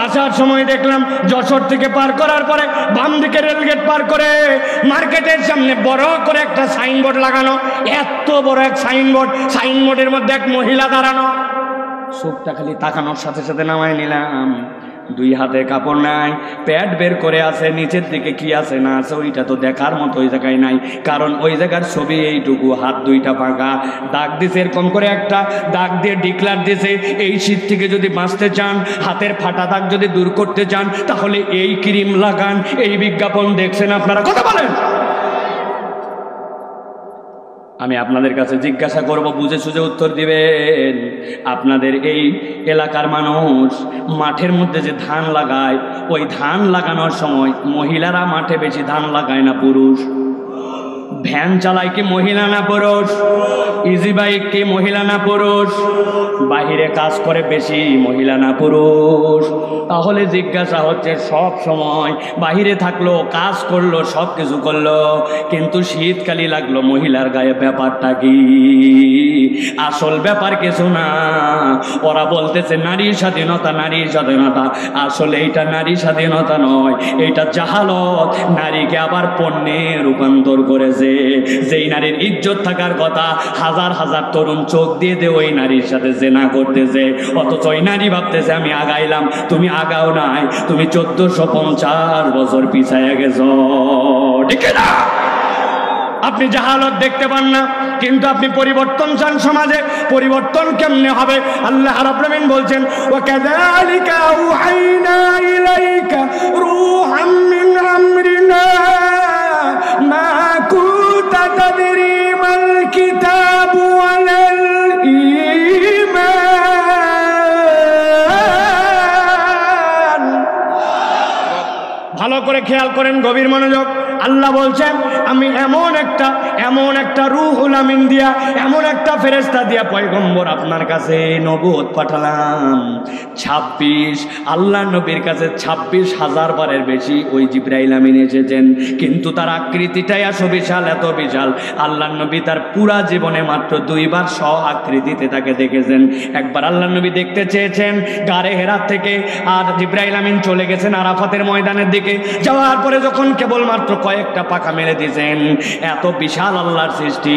আসার সময় দেখলাম যশোর থেকে পার করার পরে বাম দিকে রেলগেট পার করে মার্কেটের সামনে বড় করে একটা সাইনবোর্ড লাগানো, এত বড় এক সাইনবোর্ডের মধ্যে এক মহিলা দাঁড়ানো। চোখটা খালি তাকানোর সাথে সাথে নামায় নিলাম। দুই হাতে কাপড় নাই, প্যাড বের করে আছে, নিচের দিকে কি আছে না আছে ওইটা তো দেখার মতো ওই জায়গায় নাই, কারণ ওই জায়গার ছবি এইটুকু, হাত দুইটা ফাঁকা, দাগ দিছে এরকম করে একটা দাগ দিয়ে ডিক্লার দিছে, এই শীত থেকে যদি বাঁচতে চান, হাতের ফাটা দাগ যদি দূর করতে চান, তাহলে এই ক্রিম লাগান। এই বিজ্ঞাপন দেখছেন আপনারা? কথা বলেন। আমি আপনাদের কাছে জিজ্ঞাসা করব, বুঝে সুঝে উত্তর দিবেন। আপনাদের এই এলাকার মানুষ মাঠের মধ্যে যে ধান লাগায়, ওই ধান লাগানোর সময় মহিলারা মাঠে বেশি ধান লাগায় না পুরুষ? ভ্যান চালায় কি মহিলা না পুরুষ? ইজি বাইক কি মহিলা না পুরুষ? বাহিরে কাজ করে বেশি মহিলা না পুরুষ? তাহলে জিজ্ঞাসা হচ্ছে, সব সময় বাহিরে থাকলো, কাজ করলো, সব কিছু করলো, কিন্তু শীতকালি লাগলো মহিলার গায়ে, ব্যাপারটা কি? আসল ব্যাপার কিছু না। ওরা বলতেছে নারী স্বাধীনতা, নারী স্বাধীনতা। আসলে এইটা নারী স্বাধীনতা নয়, এইটা জাহালত। নারীকে আবার পণ্যে রূপান্তর করেছে। যেই নারীর ইজ্জত থাকার কথা, হাজার হাজার তরুণ চোখ দিয়ে ওই নারীর সাথে জেনা করতেছে, অথচ ওই নারী ভাবতেছে আমি আগাইলাম। তুমি আগাও নাই, তুমি 1450 বছর পিছায় গেছ, ঠিক না? আপনি জাহালত দেখতে পান না, কিন্তু আপনি পরিবর্তন চান সমাজে। পরিবর্তন কেমনে হবে? আল্লাহ রাব্বুল আলামিন বলছেন, ওয়া কাযালিকা আউহাইনা ইলাইকা রূহাম মিন আমরিনা মা কুনতা তাদরি মাল কিতাবু ওয়ালাল ঈমান। ভালো করে খেয়াল করেন, গভীর মনোযোগ। আল্লাহ বলছেন, আমি এমন একটা রূহুল আমিন দিয়া, এমন একটা ফেরেশতা দিয়া পয়গম্বর আপনার কাছে নবুয়ত পাঠালাম। 26 আল্লাহ নবীর কাছে 26,000 বারের বেশি ওই জিবরাইল আমিন এসেছেন, কিন্তু তার আকৃতিটাই আসো বিশাল, এত বিশাল। আল্লাহ নবী তার পুরা জীবনে মাত্র 2 বার স্ব আকৃতিতে তাকে দেখেছেন। একবার আল্লাহ নবী দেখতে চেয়েছেন গারে হেরাত থেকে, আর জিবরাইল আমিন চলে গেছেন আরাফাতের ময়দানের দিকে। যাওয়ার পরে যখন কেবলমাত্র কয়েকটা পাখা মেলে দিয়েছেন, এত বিশাল আল্লাহর সৃষ্টি,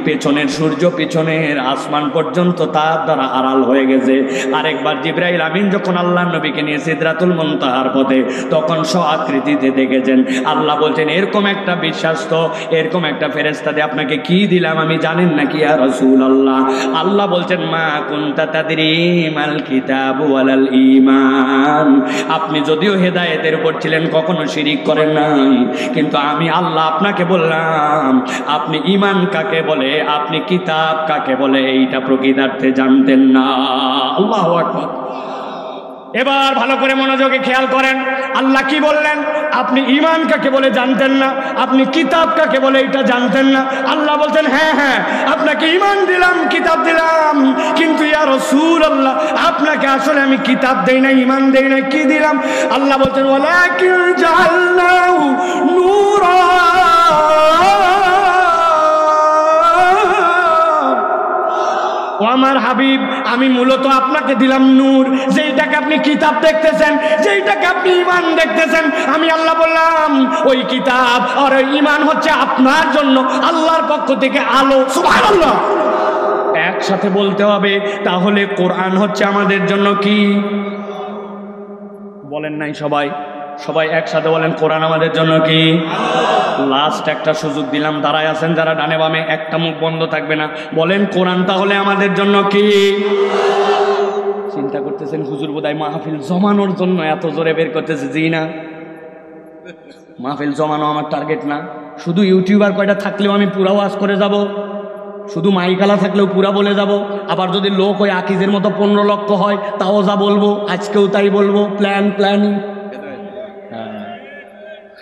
পেছনের সূর্য, পেছনের আসমান পর্যন্ত তার দ্বারা আড়াল হয়ে গেছে। আরেকবার জিবরাইল আমিন যখন আল্লাহ নবীকে নিয়ে সিদরাতুল মুনতাহার পথে, তখন স্ব আকৃতিতে দেখেছেন। আল্লাহ বলছেন, এরকম একটা বিশ্বাস তো, এরকম একটা ফেরেশতা দিয়ে আপনাকে কি দিলাম আমি জানেন নাকি ইয়া রাসূলুল্লাহ? আল্লাহ বলছেন, মা কুনতা তাদরি মাল কিতাবু ওয়ালাল ঈমান। আপনি যদিও হেদায়েতের উপর ছিলেন, কখনো শিরিক করেন নাই, কিন্তু আমি আল্লাহ আপনাকে বললাম, আপনি ঈমান কাকে বলে, আপনি কিতাব কাকে বলে, এইটা প্রকৃতার্থে জানতেন না। আল্লাহু আকবার। এবার ভালো করে মনোযোগে খেয়াল করেন, আল্লাহ কি বললেন? আপনি ঈমান কাকে বলে জানতেন না, আপনি কিতাব কাকে বলে এটা জানতেন না। আল্লাহ বলছেন, হ্যাঁ হ্যাঁ, আপনাকে ঈমান দিলাম, কিতাব দিলাম, কিন্তু ইয়া রাসূলুল্লাহ আপনাকে আসলে আমি কিতাব দেই নাই, ঈমান দেই নাই। কি দিলাম? আল্লাহ বলছেন, ওয়ালাকিন জাআলনাহু নূরা। ও আমার হাবিব, আমি মূলত আপনাকে দিলাম নূর। যেইটাকে আপনি কিতাব দেখতেছেন, যেইটাকে আপনি ঈমান দেখতেছেন, আমি আল্লাহ বললাম ওই কিতাব আর ওই ঈমান হচ্ছে আপনার জন্য আল্লাহর পক্ষ থেকে আলো। সুবহানাল্লাহ। একসাথে বলতে হবে, তাহলে কোরআন হচ্ছে আমাদের জন্য কি? বলেন নাই সবাই? সবাই একসাথে বলেন, কোরআন আমাদের জন্য কি? লাস্ট একটা সুযোগ দিলাম, দাঁড়ায় আছেন যারা ডানে বামে, একটা মুখ বন্ধ থাকবে না। বলেন, কোরআন তাহলে আমাদের জন্য কি? চিন্তা করতেছেন হুজুর বোধহয় মাহফিল জমানোর জন্য এত জোরে বের করতেছে। জি না, মাহফিল জমানো আমার টার্গেট না। শুধু ইউটিউবার কয়টা থাকলেও আমি পুরা ওয়াজ করে যাব, শুধু মাইকালা থাকলেও পুরা বলে যাব। আবার যদি লোক ওই আকিজের মতো 15 লক্ষ হয়, তাও যা বলবো, আজকেও তাই বলবো। প্ল্যানিং।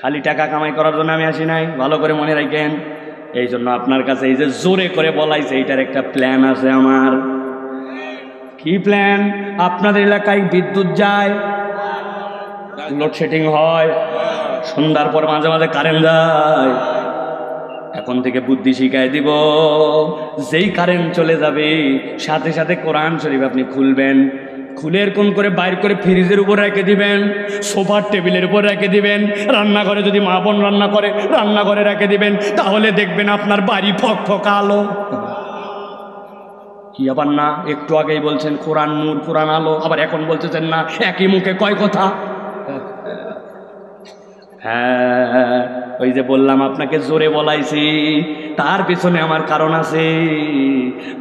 খালি টাকা কামাই করার জন্য আমি আসি নাই, ভালো করে মনে রাখেন। এই জন্য আপনার কাছে এই যে জোরে করে বলাইছে, এইটার একটা প্ল্যান আছে আমার। কি প্ল্যান? আপনাদের এলাকায় বিদ্যুৎ যায়, লোডশেডিং হয়, সন্ধ্যার পর মাঝে মাঝে কারেন্ট যায়। এখন থেকে বুদ্ধি শিখাই দিব, যেই কারেন্ট চলে যাবে সাথে সাথে কোরআন শরীফ আপনি খুলবেন, খুলে এরকম করে বাইর করে ফ্রিজের উপর রেখে দিবেন, সোফার টেবিলের উপর রেখে দিবেন, রান্নাঘরে যদি মা বোন রান্না করে রান্নাঘরে রেখে দিবেন, তাহলে দেখবেন আপনার বাড়ি ফকফকা আলো। কি আবার না, একটু আগেই বলছেন কোরআন নূর কোরআন আলো, আবার এখন বলতেছেন না একই মুখে কয় কথা। হ্যাঁ, ওই যে বললাম আপনাকে জোরে বলাইছি, তার পিছনে আমার কারণ আছে।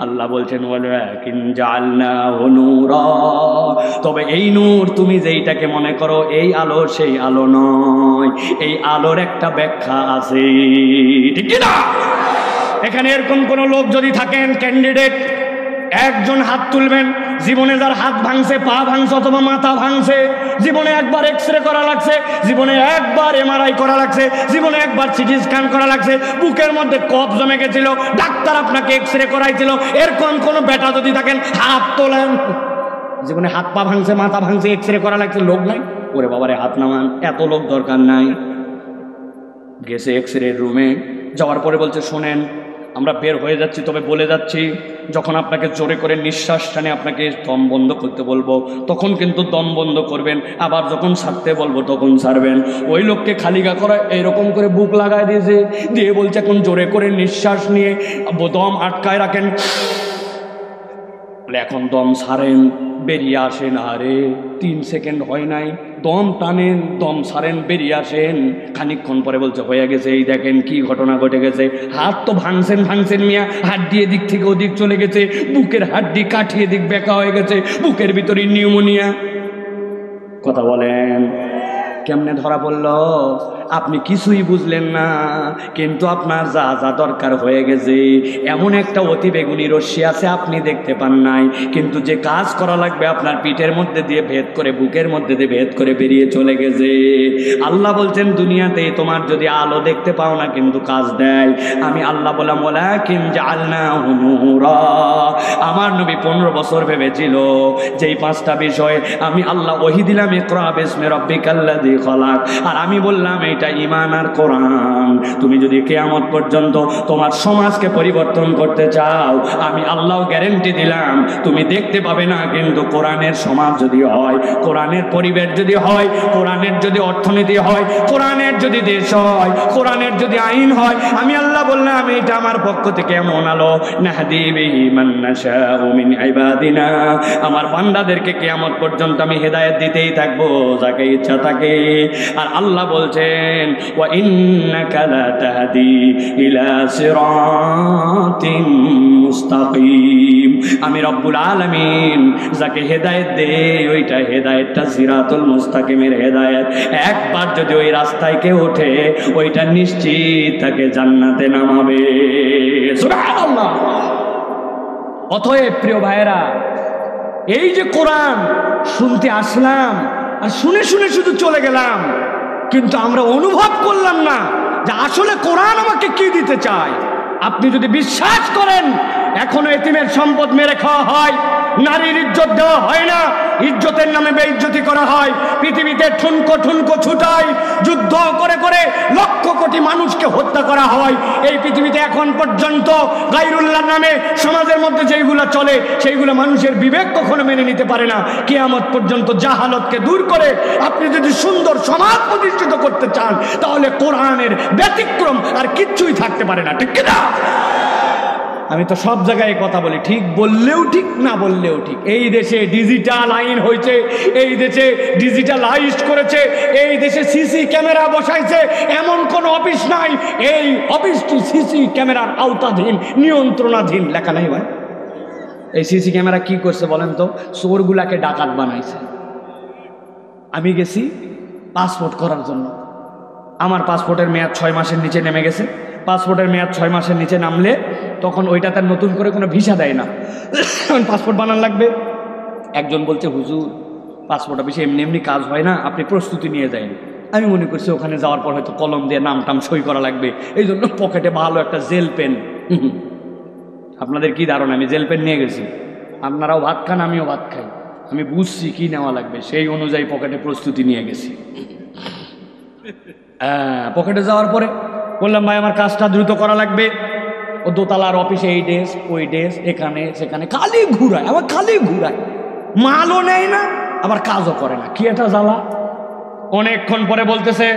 আল্লাহ বলছেন ওয়ালাকিন জাআলনাহু নূরা, তবে এই নূর তুমি যেইটাকে মনে করো এই আলো সেই আলো নয়, এই আলোর একটা ব্যাখ্যা আছে, ঠিক কি না? এখানে এরকম কোন লোক যদি থাকেন ক্যান্ডিডেট, একজন হাত তুলবেন। জীবনে যার হাত ভাঙছে, পা ভাঙছে অথবা মাথা ভাঙছে, জীবনে একবার এক্সরে করা লাগছে, জীবনে একবার এমআরআই করা লাগছে, জীবনে একবার সিটি স্ক্যান করা লাগছে, বুকের মধ্যে কফ জমে গেছিল, ডাক্তার আপনাকে এক্সরে করাইছিল, এরকম কোনো বেটা যদি থাকেন হাত তোলেন। জীবনে হাত পা ভাঙছে, মাথা ভাঙছে, এক্সরে করা লাগছে, লোক নাই, ওরে বাবারে হাত নামান, এত লোক দরকার নাই। গেছে এক্সরে রুমে, যাওয়ার পরে বলছে শোনেন আমরা বের হয়ে যাচ্ছি, তবে বলে যাচ্ছি যখন আপনাকে জোরে করে নিঃশ্বাস টানে আপনাকে দম বন্ধ করতে বলবো তখন কিন্তু দম বন্ধ করবেন, আবার যখন ছাড়তে বলবো তখন ছাড়বেন। ওই লোককে খালিগা করা এরকম করে বুক লাগায় দিয়েছে, দিয়ে বলছে এখন জোরে করে নিঃশ্বাস নিয়ে দম আটকায় রাখেন, এখন দম ছাড়েন, বেরিয়ে আসেন। আরে 3 সেকেন্ড হয় নাই, দম টানেন, দম ছাড়েন, বেরিয়ে আসেন। খানিকক্ষণ পরে বলছে হয়ে গেছে, এই দেখেন কি ঘটনা ঘটে গেছে। হাত তো ভাঙছেন মিয়া, হাড্ডি এদিক থেকে ওদিক চলে গেছে, বুকের হাড্ডি কাঠি এদিক বেঁকা হয়ে গেছে, বুকের ভিতরে নিউমোনিয়া। কথা বলেন, কেমনে ধরা পড়ল? আপনি কিছুই বুঝলেন না, কিন্তু আপনার যা যা দরকার হয়ে গেছে। এমন একটা অতি বেগুনি রশ্মি আছে আপনি দেখতে পান নাই, কিন্তু যে কাজ করা লাগবে আপনার পিঠের মধ্যে দিয়ে ভেদ করে, বুকের মধ্যে দিয়ে ভেদ করে বেরিয়ে চলে গেছে। আল্লাহ বলছেন দুনিয়াতে তোমার যদি আলো দেখতে পাও না কিন্তু কাজ দেয়, আমি আল্লাহ বললাম ওয়ালাকিন জাআলনাহু নূরা। আমার নবী 15 বছর ভেবেছিল যেই 5টা বিষয় আমি আল্লাহ ওহী দিলাম, ইকরা বিসমি রাব্বিকাল্লাযী খলাক, আর আমি বললাম এটা ঈমান আর কোরআন। তুমি যদি কিয়ামত পর্যন্ত তোমার সমাজকে পরিবর্তন করতে চাও, আমি আল্লাহ গ্যারান্টি দিলাম তুমি দেখতে পাবে না, কিন্তু কোরআনের সমাজ যদি হয়, কোরআনের পরিবেশ যদি হয়, কোরআনের যদি অর্থনীতি হয়, কোরআনের যদি দেশ হয়, কোরআনের যদি আইন হয়, আমি আল্লাহ বললাম এটা আমার পক্ষ থেকে এমন আলো নাহদি বিহি মান নাশাউ মিন ইবাদিনা, আমার বান্দাদেরকে কিয়ামত পর্যন্ত আমি হেদায়েত দিতেই থাকবো যাকে ইচ্ছা থাকে। আর আল্লাহ বলছেন ওয়া ইন্নাকা লা তাহদি ইলা সিরাতিন মুস্তাকিম, আমি রব্বুল আলামিন যাকে হেদায়েত দেই ওইটা হেদায়েতটা সিরাতুল মুস্তাকিমের হেদায়েত। একবার যদি ওই রাস্তায় কেউ ওঠে ওইটা নিশ্চিত তাকে জান্নাতে নামাবে। সুবহানাল্লাহ। অতএব প্রিয় ভাইয়েরা, এই যে কোরআন শুনতে আসলাম আর শুনে শুনে শুধু চলে গেলাম, কিন্তু আমরা অনুভব করলাম না যে আসলে কোরআন আমাকে কি দিতে চায়। আপনি যদি বিশ্বাস করেন এখনো এতিমের সম্পদ মেরে খাওয়া হয়, নারীর ইজ্জত দেওয়া হয় না, ইজ্জতের নামে বেইজ্জতি করা হয়, পৃথিবীতে ঠুনকো ঠুনকো ছুটাই, যুদ্ধ করে করে লক্ষ কোটি মানুষকে হত্যা করা হয়, এই পৃথিবীতে এখন পর্যন্ত গায়রুল্লাহর নামে সমাজের মধ্যে যেইগুলো চলে সেইগুলো মানুষের বিবেক কখনো মেনে নিতে পারে না। কিয়ামত পর্যন্ত জাহালতকে দূর করে আপনি যদি সুন্দর সমাজ প্রতিষ্ঠিত করতে চান, তাহলে কোরআনের ব্যতিক্রম আর কিচ্ছুই থাকতে পারে না, ঠিক কিনা? আমি তো সব জায়গায় কথা বলি, ঠিক বললেও ঠিক, না বললেও ঠিক। এই দেশে ডিজিটাল আইন হয়েছে, এই দেশে ডিজিটালাইজড করেছে, এই দেশে সিসি ক্যামেরা বসাইছে, এমন কোন অফিস নাই এই অফিসটি সিসি ক্যামেরার আওতাধীন, নিয়ন্ত্রণাধীন লেখা নাই ভাই। এই সিসি ক্যামেরা কি করছে বলেন তো? চোরগুলাকে ডাকাত বানাইছে। আমি গেছি পাসপোর্ট করার জন্য, আমার পাসপোর্টের মেয়াদ 6 মাসের নিচে নেমে গেছে। পাসপোর্টের মেয়াদ 6 মাসের নিচে নামলে তখন ওইটা তার নতুন করে কোনো ভিসা দেয় না, পাসপোর্ট বানান লাগবে। একজন বলছে হুজুর পাসপোর্ট অফিসে এমনি এমনি কাজ হয় না, আপনি প্রস্তুতি নিয়ে যান। আমি মনে করছি ওখানে যাওয়ার পর হয়তো কলম দিয়ে নাম টাম সই করা লাগবে, এই জন্য পকেটে ভালো একটা জেল পেন। আপনাদের কি ধারণা আমি জেল পেন নিয়ে গেছি? আপনারাও ভাত খান, আমিও ভাত খাই, আমি বুঝছি কি নেওয়া লাগবে, সেই অনুযায়ী পকেটে প্রস্তুতি নিয়ে গেছি। পকেটে যাওয়ার পরে বললাম ভাই আমার কাজটা দ্রুত করা লাগবে। ও দোতলার অফিসে এই ডেস্ক ওই ডেস্ক, এখানে সেখানে খালি ঘুরায়, আমার খালি ঘুরায়। মালও নেয় না, আবার কাজও করে না, কি এটা জ্বালা। অনেকক্ষণ পরে বলতেছে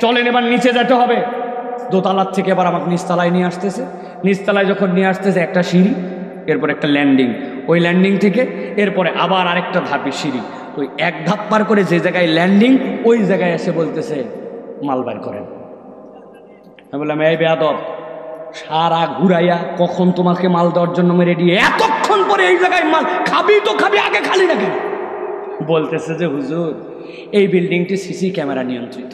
চলেন এবার নিচে যেতে হবে। দোতলার থেকে এবার আমাকে নিচতলায় নিয়ে আসতেছে। নিচতলায় যখন নিয়ে আসতেছে একটা সিঁড়ি, এরপর একটা ল্যান্ডিং, ওই ল্যান্ডিং থেকে এরপরে আবার আরেকটা ধাপের সিঁড়ি। ওই এক ধাপ পার করে যে জায়গায় ল্যান্ডিং, ওই জায়গায় এসে বলতেছে মাল বার করেন। আমি বললাম এই বেয়াদব, সারা ঘুরাইয়া কখন তোমাকে মাল দেওয়ার জন্য আমি রেডি, এতক্ষণ পরে এই জায়গায় মাল খাবি তো খাবি, আগে খালি না কেন? বলতেছে যে হুজুর এই বিল্ডিংটি সিসি ক্যামেরা নিয়ন্ত্রিত,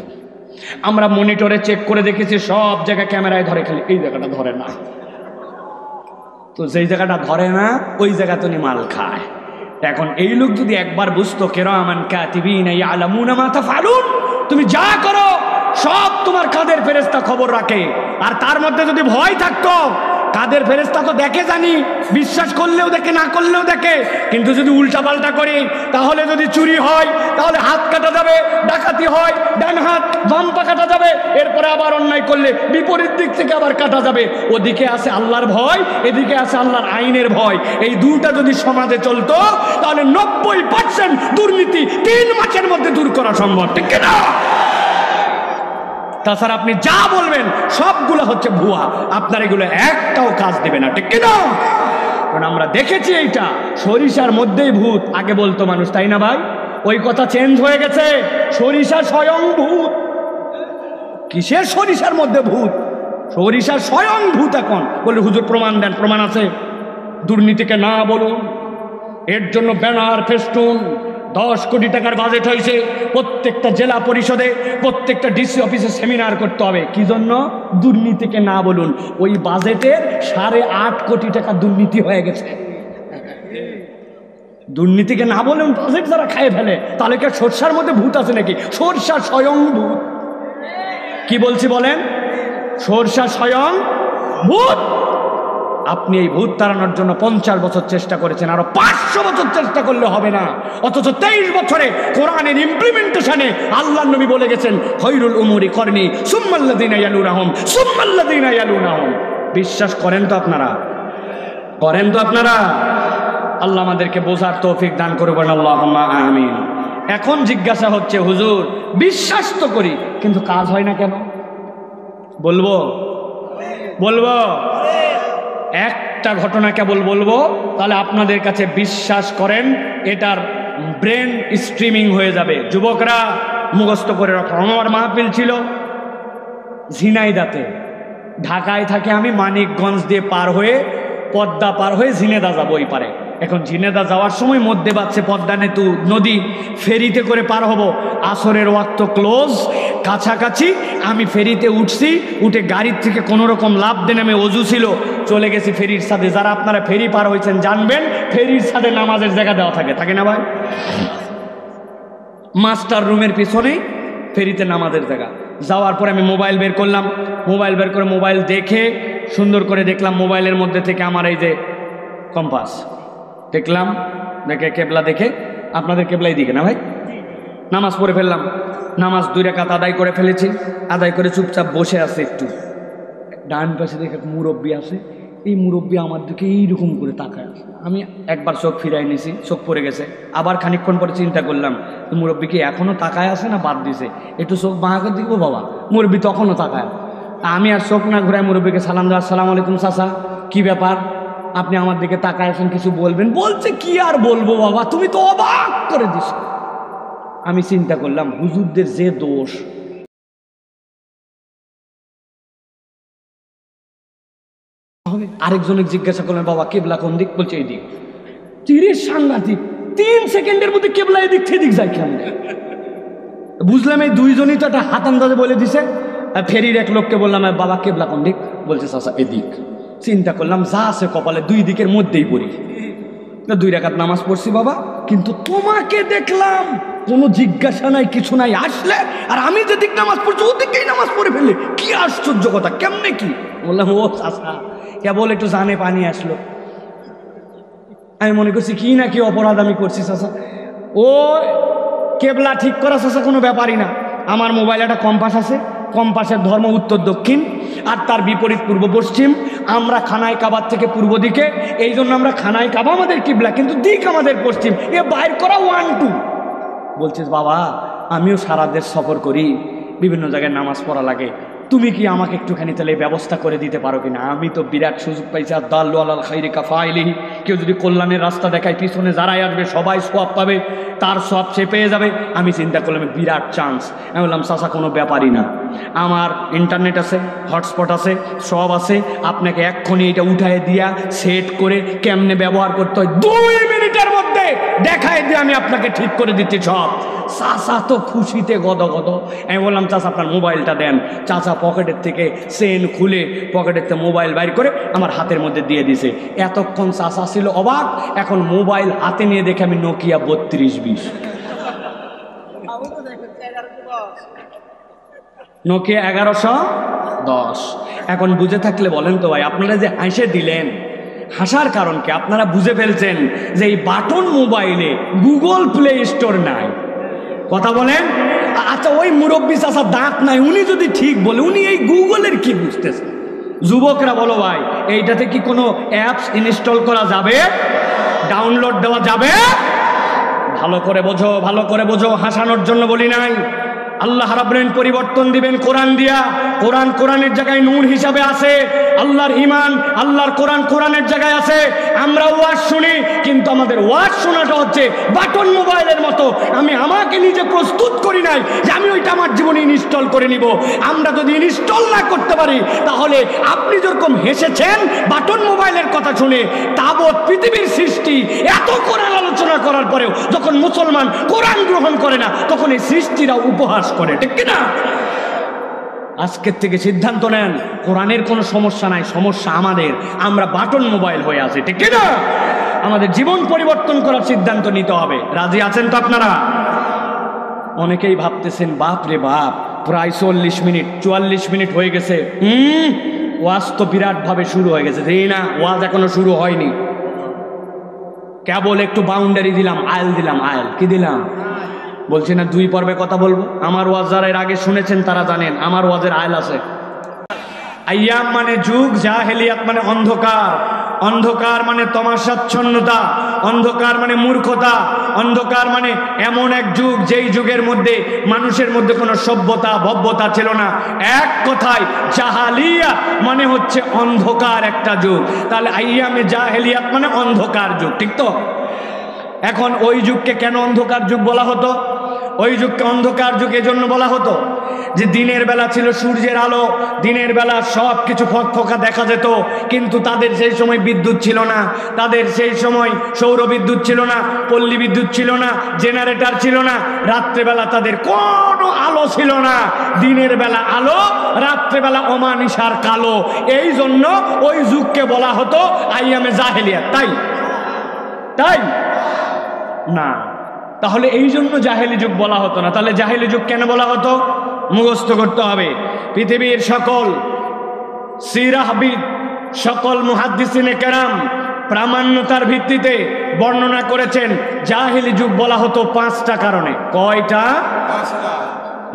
আমরা মনিটরে চেক করে দেখেছি সব জায়গায় ক্যামেরায় ধরে, খালি এই জায়গাটা ধরে না। তো যেই জায়গাটা ধরে না ওই জায়গা তো মাল খায়। এখন এই লোক যদি একবার বুঝতো কিরামান কাতিবিন ইয়ালামুনা মা তাফআলুন, তুমি যা করো সব তোমার কাদের ফেরেশতা খবর রাখে। আর তার মধ্যে যদি ভয় থাকতো, কাদের ফেরেশতা তো দেখে জানি, বিশ্বাস করলেও দেখে না করলেও দেখে, কিন্তু যদি উল্টাপাল্টা করি তাহলে যদি চুরি হয় তাহলে হাত কাটা যাবে, ডাকাতি হয় ডান হাত বাম পা কাটা যাবে, এরপরে আবার অন্যায় করলে বিপরীত দিক থেকে আবার কাটা যাবে। ওদিকে আছে আল্লাহর ভয়, এদিকে আছে আল্লাহর আইনের ভয়। এই দুটা যদি সমাজে চলতো তাহলে 90% দুর্নীতি 3 মাসের মধ্যে দূর করা সম্ভব, ঠিক না? তাছাড়া আপনি যা বলবেন সবগুলো হচ্ছে ভুয়া, আপনার এগুলো একটাও কাজ দেবে না, ঠিক না? কারণ আমরা দেখেছি এইটা সরিষার মধ্যেই ভূত আগে বলতো মানুষ, তাই না ভাই? ওই কথা চেঞ্জ হয়ে গেছে, সরিষা স্বয়ং ভূত। কিসের সরিষার মধ্যে ভূত? সরিষা স্বয়ং ভূত। এখন বলে হুজুর প্রমাণ দেন, প্রমাণ আছে। দুর্নীতিকে না বলুন, এর জন্য ব্যানার ফেস্টুন 10 কোটি টাকার বাজেট হয়েছে, প্রত্যেকটা জেলা পরিষদে প্রত্যেকটা ডিসি অফিসে সেমিনার করতে হবে। কি জন্য? দুর্নীতিকে না বলুন। ওই বাজেটের 8.5 কোটি টাকা দুর্নীতি হয়ে গেছে। দুর্নীতিকে না বলুন, বাজেট যারা খায় ফেলে, তাহলে কি সরষার মধ্যে ভূত আছে নাকি? সরষা স্বয়ং ভূত। কি বলছি বলেন? সরষা স্বয়ং ভূত। আপনি এই ভূত তাড়ানোর জন্য 50 বছর চেষ্টা করেছেন, আরো 500 বছর চেষ্টা করলে হবে না। অথচ 23 বছরে কোরআনের ইমপ্লিমেন্টেশনে আল্লাহর নবী বলে গেছেন খৈরুল উমুরি করনি সুম্মাল্লাযিনা ইয়ালুনাহুম সুম্মাল্লাযিনা ইয়ালুনাহুম। বিশ্বাস করেন তো আপনারা? করেন তো আপনারা? আল্লাহ আমাদেরকে বোঝার তৌফিক দান করবেন, আল্লাহুম্মা আমিন। এখন জিজ্ঞাসা হচ্ছে হুজুর বিশ্বাস তো করি কিন্তু কাজ হয় না কেন? বলবো বলবো একটা ঘটনা কেবল বলবো, তাহলে আপনাদের কাছে বিশ্বাস করেন এটার ব্রেন স্ট্রিমিং হয়ে যাবে। যুবকরা মুখস্থ করে রাখো। আমার মাহফিল ছিল ঝিনাইদাতে, ঢাকায় থাকে আমি, মানিকগঞ্জ দিয়ে পার হয়ে পদ্মা পার হয়ে ঝিনেদা যাবো ওই পারে। এখন ঝিনেদা যাওয়ার সময় মধ্যে বাচ্ছে পদ্মা নেতু নদী, ফেরিতে করে পার হব। আসরের ওয়াক্ত ক্লোজ, কাছাকাছি। আমি ফেরিতে উঠছি, উঠে গাড়ির থেকে কোনো রকম লাভ দেন, আমি অজু ছিল, চলে গেছি ফেরির সাথে। যারা আপনারা ফেরি পার হয়েছেন জানবেন ফেরির সাথে নামাজের জায়গা দেওয়া থাকে, থাকে না ভাই? মাস্টার রুমের পিছনেই ফেরিতে নামাজের জায়গা। যাওয়ার পরে আমি মোবাইল বের করলাম, মোবাইল বের করে মোবাইল দেখে সুন্দর করে দেখলাম মোবাইলের মধ্যে থেকে আমার এই যে কম্পাস দেখলাম, দেখে কেবলা, দেখে আপনাদের কেবলাই দিকে না ভাই, নামাজ পড়ে ফেললাম। নামাজ 2 রাকাত আদায় করে ফেলেছি। আদায় করে চুপচাপ বসে আছে। একটু ডান পাশে দেখে মুরব্বী আছে, এই মুরব্বী আমার দিকে এইরকম করে তাকায় আছে। আমি একবার চোখ ফিরাই নিছি, চোখ পড়ে গেছে। আবার খানিকক্ষণ পরে চিন্তা করলাম মুরব্বী কি এখনও তাকায় আছে না বাদ দিছে, একটু চোখ বাঁকা করে দিব বাবা। মুরব্বী তখনও তাকায়। আমি আর চোখ না ঘুরাই মুরব্বীকে সালাম দেওয়া, আসসালামু আলাইকুম চাচা, কি ব্যাপার আপনি আমার দিকে তাকায় আছেন, কিছু বলবেন? বলছে কি আর বলবো বাবা, তুমি তো অবাক করে দিস। আমি চিন্তা করলাম হুজুরদের যে দোষ, আরেকজনের জিজ্ঞাসা করলেন বাবা কেবলা কোন দিক? বলছে এই দিক। 30 সাংঘাতিক, 3 সেকেন্ডের মধ্যে কেবলা এদিক সেদিক যায় কেমন? বুঝলাম এই দুইজনই তো একটা হাত আন্দাজে বলে দিছে। ফেরির এক লোককে বললাম বাবা কেবলা কোন দিক? বলছে চাচা এদিক। চিন্তা করলাম যা আছে কপালে 2 দিকের মধ্যেই পড়ি। 2 রাকাত নামাজ পড়ছি বাবা, কিন্তু তোমাকে দেখলাম কোনো জিজ্ঞাসা নাই, কিছু নাই, আসলে আর আমি যেদিক নামাজ পড়ছি ওদিকেই নামাজ পড়ে ফেললে, কি আশ্চর্য কথা, কেমনে কি? বললাম ও চাচা কেবল একটু জানে পানি আসলো। আমি মনে করছি কি না কি অপরাধ আমি করছি চাচা। ও কেবলা ঠিক করা চাচা কোনো ব্যাপারই না। আমার মোবাইলে একটা কম্পাস আছে, কম্পাসের ধর্ম উত্তর দক্ষিণ। আর তার বিপরীত পূর্ব পশ্চিম। আমরা খানায় কাবার থেকে পূর্ব দিকে, এই জন্য আমরা খানায় কাবা আমাদের কিবলা, কিন্তু দিক আমাদের পশ্চিম। এ বাইর করা 1 2। বলছিস বাবা আমিও সারা দেশ সফর করি, বিভিন্ন জায়গায় নামাজ পড়া লাগে, তুমি কি আমাকে একটুখানি তাহলে ব্যবস্থা করে দিতে পারো কিনা? আমি তো বিরাট সুযোগ পাইছি, আর দাল্লু আলাল খাইরি কাফাইলিহি, কেউ যদি কল্যাণের রাস্তা দেখায় পিছনে যারাই আসবে সবাই সওয়াব পাবে, তার সওয়াব সে পেয়ে যাবে। আমি চিন্তা করলাম বিরাট চান্স। আমি বললাম চাচা কোনো ব্যাপারই না, আমার ইন্টারনেট আছে, হটস্পট আছে, সব আছে, আপনাকে এক্ষুনি এটা উঠায় দিয়া সেট করে কেমনে ব্যবহার করতে হয় 2 মিনিটের মধ্যে দেখায় দিয়ে আমি আপনাকে ঠিক করে দিচ্ছি সব। চাচা তো খুশিতে গদগদ। আমি বললাম চাচা আপনার মোবাইলটা দেন। চাচা পকেটের থেকে চেন খুলে পকেটের থেকে মোবাইল বাইর করে আমার হাতের মধ্যে দিয়ে দিছে। এতক্ষণ চাচা ছিল অবাক, এখন মোবাইল হাতে নিয়ে দেখে আমি নোকিয়া 3220, নোকিয়া 1110। এখন বুঝে থাকলে বলেন তো ভাই, আপনারা যে হাসে দিলেন, হাসার কারণ কি? আপনারা বুঝে ফেলছেন যে এই বাটন মোবাইলে গুগল প্লে স্টোর নাই। কথা বলেন। আচ্ছা ওই মুরব্বী চাচা দাঁত নাই, উনি যদি ঠিক বলে, উনি এই গুগলের কি বুঝতেছে? যুবকরা বলো ভাই, এইটাতে কি কোনো অ্যাপস ইনস্টল করা যাবে, ডাউনলোড দেওয়া যাবে? ভালো করে বোঝো, ভালো করে বোঝো, হাসানোর জন্য বলি নাই। আল্লাহ রাব্বুল পরিবর্তন দিবেন কোরআন দিয়া। কোরআন কোরআনের জায়গায় নূর হিসাবে আছে, আল্লাহর ঈমান আল্লাহর কোরআন কোরআনের জায়গায় আছে। আমরা ওয়াজ শুনি, কিন্তু আমাদের ওয়াজ শোনাটা হচ্ছে বাটন মোবাইলের মতো। আমি আমাকে নিজে প্রস্তুত করি নাই যে আমি ওইটা আমার জীবনে ইনস্টল করে নিব। আমরা যদি ইনস্টল না করতে পারি, তাহলে আপনি যেরকম হেসেছেন বাটন মোবাইলের কথা শুনে, তাবৎ পৃথিবীর সৃষ্টি এত কোরআন আলোচনা করার পরেও যখন মুসলমান কোরআন গ্রহণ করে না, তখন এই সৃষ্টিরা উপহাস করে, ঠিক কিনা? আজকের থেকে সিদ্ধান্ত নেন, কোরআনের কোনো সমস্যা নাই, সমস্যা আমাদের। আমরা বাটন মোবাইল হয়ে আছি, ঠিক কিনা? আমাদের জীবন পরিবর্তন করার সিদ্ধান্ত নিতে হবে। রাজি আছেন তো আপনারা? অনেকেই ভাবতেছেন বাপ রে বাপ, প্রায় 40 মিনিট 44 মিনিট হয়ে গেছে, ওয়াজ তো বিরাট ভাবে শুরু হয়ে গেছে। না, ওয়াজ এখনো শুরু হয়নি, কেবল একটু বাউন্ডারি দিলাম, আয়াল দিলাম। আয়াল কি দিলাম? বলছি না 2 পর্বে কথা বলবো। আমার ওয়াজ যারা এর আগে শুনেছেন তারা জানেন আমার ওয়াজের আয়াল আছে। আইয়াম মানে যুগ, জাহেলিয়াত মানে অন্ধকার, অন্ধকার মানে তমাশাচ্ছন্নতা, অন্ধকার মানে মূর্খতা, অন্ধকার মানে এমন এক যুগ যেই যুগের মধ্যে মানুষের মধ্যে কোনো সভ্যতা ভব্যতা ছিল না। এক কথায় জাহালিয়াত মানে হচ্ছে অন্ধকার একটা যুগ। তাহলে আইয়ামে জাহেলিয়াত মানে অন্ধকার যুগ, ঠিক তো? এখন ওই যুগকে কেন অন্ধকার যুগ বলা হতো? ওই যুগকে অন্ধকার যুগ এজন্য বলা হতো যে দিনের বেলা ছিল সূর্যের আলো, দিনের বেলা সব কিছু ফকফকা দেখা যেত, কিন্তু তাদের সেই সময় বিদ্যুৎ ছিল না, তাদের সেই সময় সৌর বিদ্যুৎ ছিল না, পল্লী বিদ্যুৎ ছিল না, জেনারেটর ছিল না, রাত্রেবেলা তাদের কোনো আলো ছিল না। দিনের বেলা আলো, রাত্রেবেলা অমানিসার কালো। এই জন্য ওই যুগকে বলা হতো আইয়ামে জাহেলিয়াত। তাই তাই না, তাহলে এই জন্য জাহেলি যুগ বলা হতো না। তাহলে জাহেলি যুগ কেন বলা হতো? মুখস্থ করতে হবে। পৃথিবীর সকল সিরাহবিদ, সকল মুহাদ্দিসিনে কেরাম প্রামাণ্যতার ভিত্তিতে বর্ণনা করেছেন জাহেলি যুগ বলা হতো 5টা কারণে। কয়টা? 5টা।